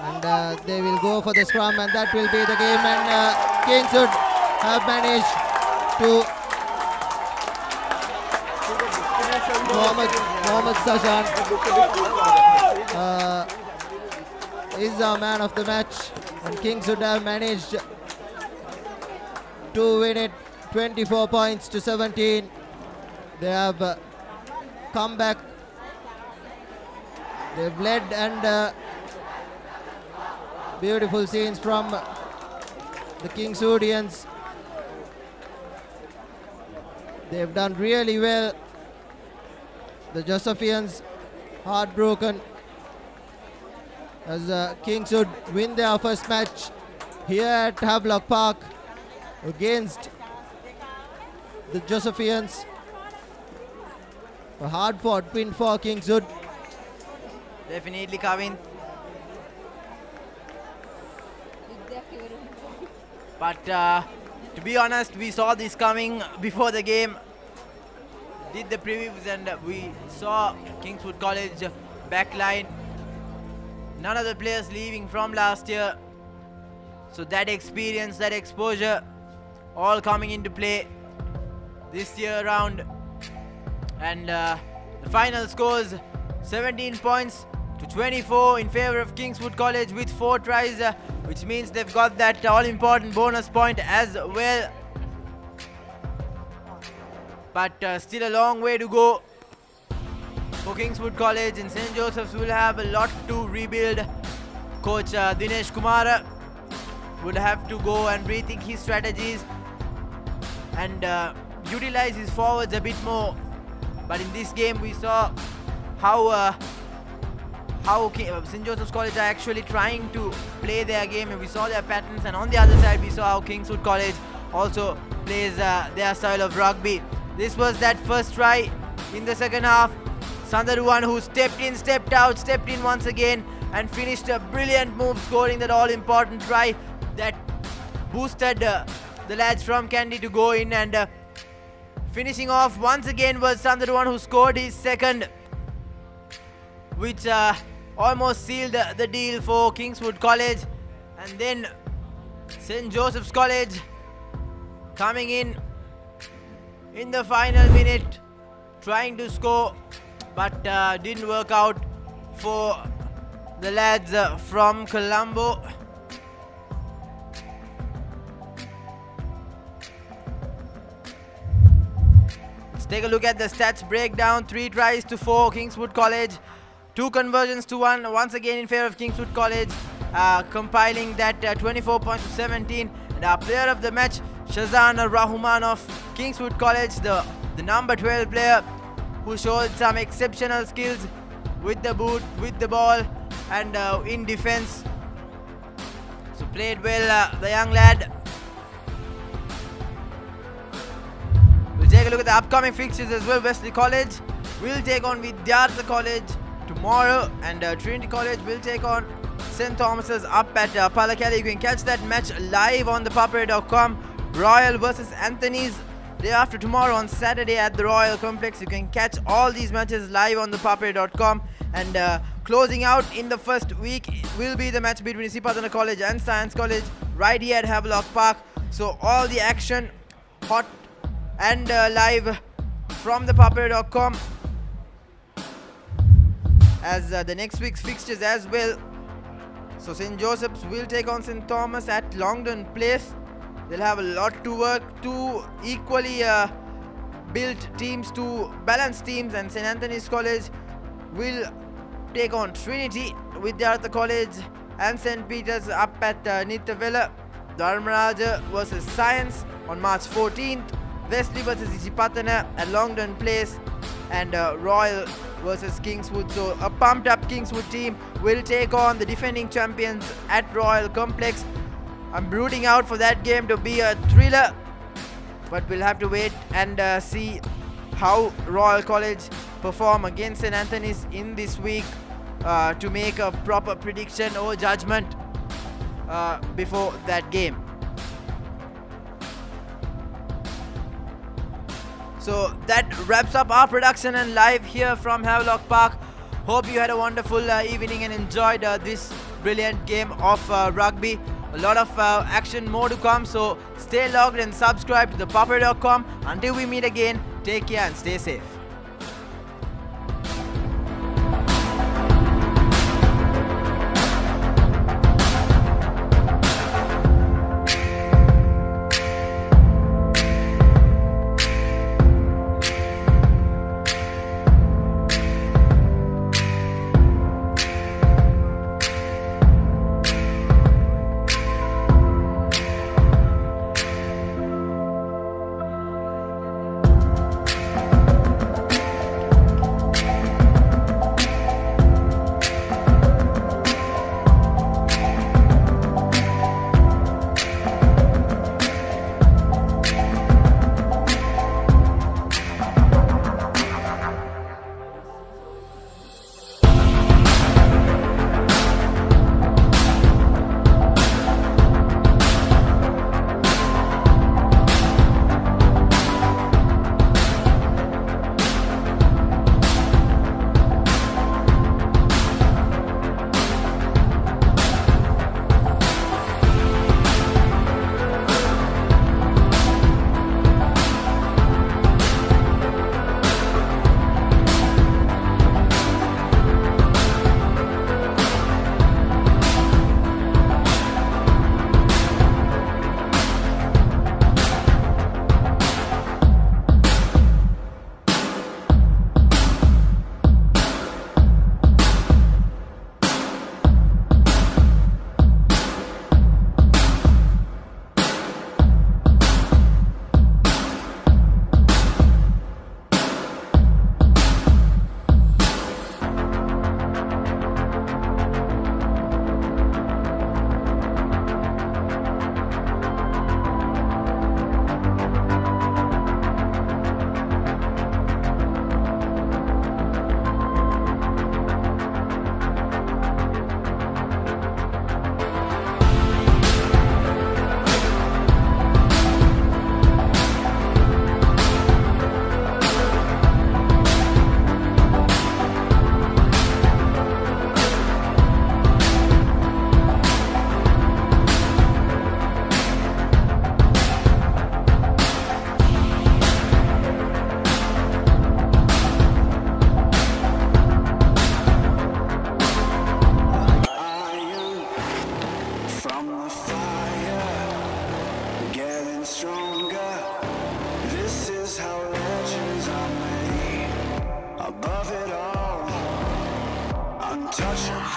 And they will go for the scrum, and that will be the game. And Kingswood have managed to Mohammad Sashan is our man of the match, and Kingswood have managed to win it 24 points to 17. They have come back, they've led, and beautiful scenes from the Kingswoodians. They've done really well. The Josephians heartbroken as Kingswood win their first match here at Havelock Park against the Josephians. A hard-fought win for Kingswood. Definitely, Kavin. But to be honest, we saw this coming before the game. Did the previews, and we saw Kingswood College backline. None of the players leaving from last year. So that experience, that exposure, all coming into play this year around. And the final scores 17 points to 24 in favor of Kingswood College with 4 tries, which means they've got that all-important bonus point as well. But still a long way to go for Kingswood College, and St. Joseph's will have a lot to rebuild. Coach Dinesh Kumar would have to go and rethink his strategies and utilize his forwards a bit more. But in this game we saw how St. Joseph's College are actually trying to play their game, and we saw their patterns, and on the other side we saw how Kingswood College also plays their style of rugby. This was that first try in the second half. Sandharuwan, who stepped in, stepped out, stepped in once again and finished a brilliant move, scoring that all-important try that boosted the lads from Kandy to go in, and finishing off once again was Sandharuwan, who scored his second, which almost sealed the deal for Kingswood College. And then St. Joseph's College coming in the final minute, trying to score, but didn't work out for the lads from Colombo. Let's take a look at the stats breakdown. 3 tries to 4 Kingswood College, 2 conversions to 1, once again in favor of Kingswood College, compiling that 24 points to 17. And our player of the match, Shazan Rahman of Kingswood College, the number 12 player, who showed some exceptional skills with the boot, with the ball, and in defense. So played well, the young lad. We'll take a look at the upcoming fixtures as well. Wesley College will take on Vidyartha College tomorrow, and Trinity College will take on St. Thomas's up at Pallakali. You can catch that match live on ThePapare.com. Royal versus Anthony's day after tomorrow on Saturday at the Royal Complex. You can catch all these matches live on ThePapare.com. And closing out in the first week will be the match between Sipatana College and Science College right here at Havelock Park. So all the action hot and live from ThePapare.com, as the next week's fixtures as well. So St. Joseph's will take on St. Thomas at Longdon Place. They'll have a lot to work, two equally built teams, two balanced teams, and St. Anthony's College will take on Trinity, Vidyartha College and St. Peter's up at Nithawela. Dharmaraja versus Science on March 14th. Wesley versus Isipatana at Longdon Place, and Royal versus Kingswood. So a pumped up Kingswood team will take on the defending champions at Royal Complex. I'm rooting out for that game to be a thriller, but we'll have to wait and see how Royal College perform against St. Anthony's in this week to make a proper prediction or judgment before that game. So that wraps up our production and live here from Havelock Park. Hope you had a wonderful evening and enjoyed this brilliant game of rugby. A lot of action more to come, so stay logged and subscribe to ThePapare.com. Until we meet again, take care and stay safe.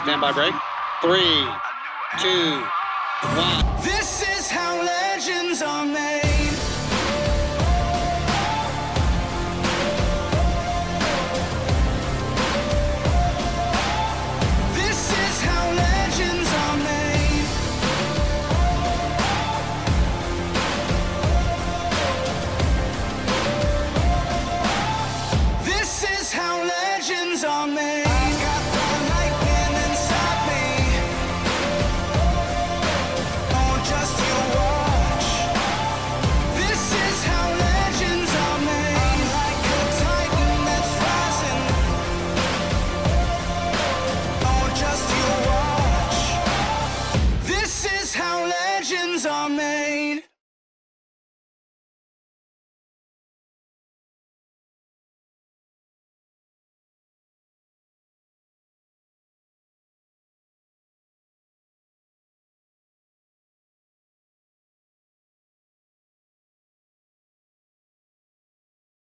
Stand by break. 3, 2, 1.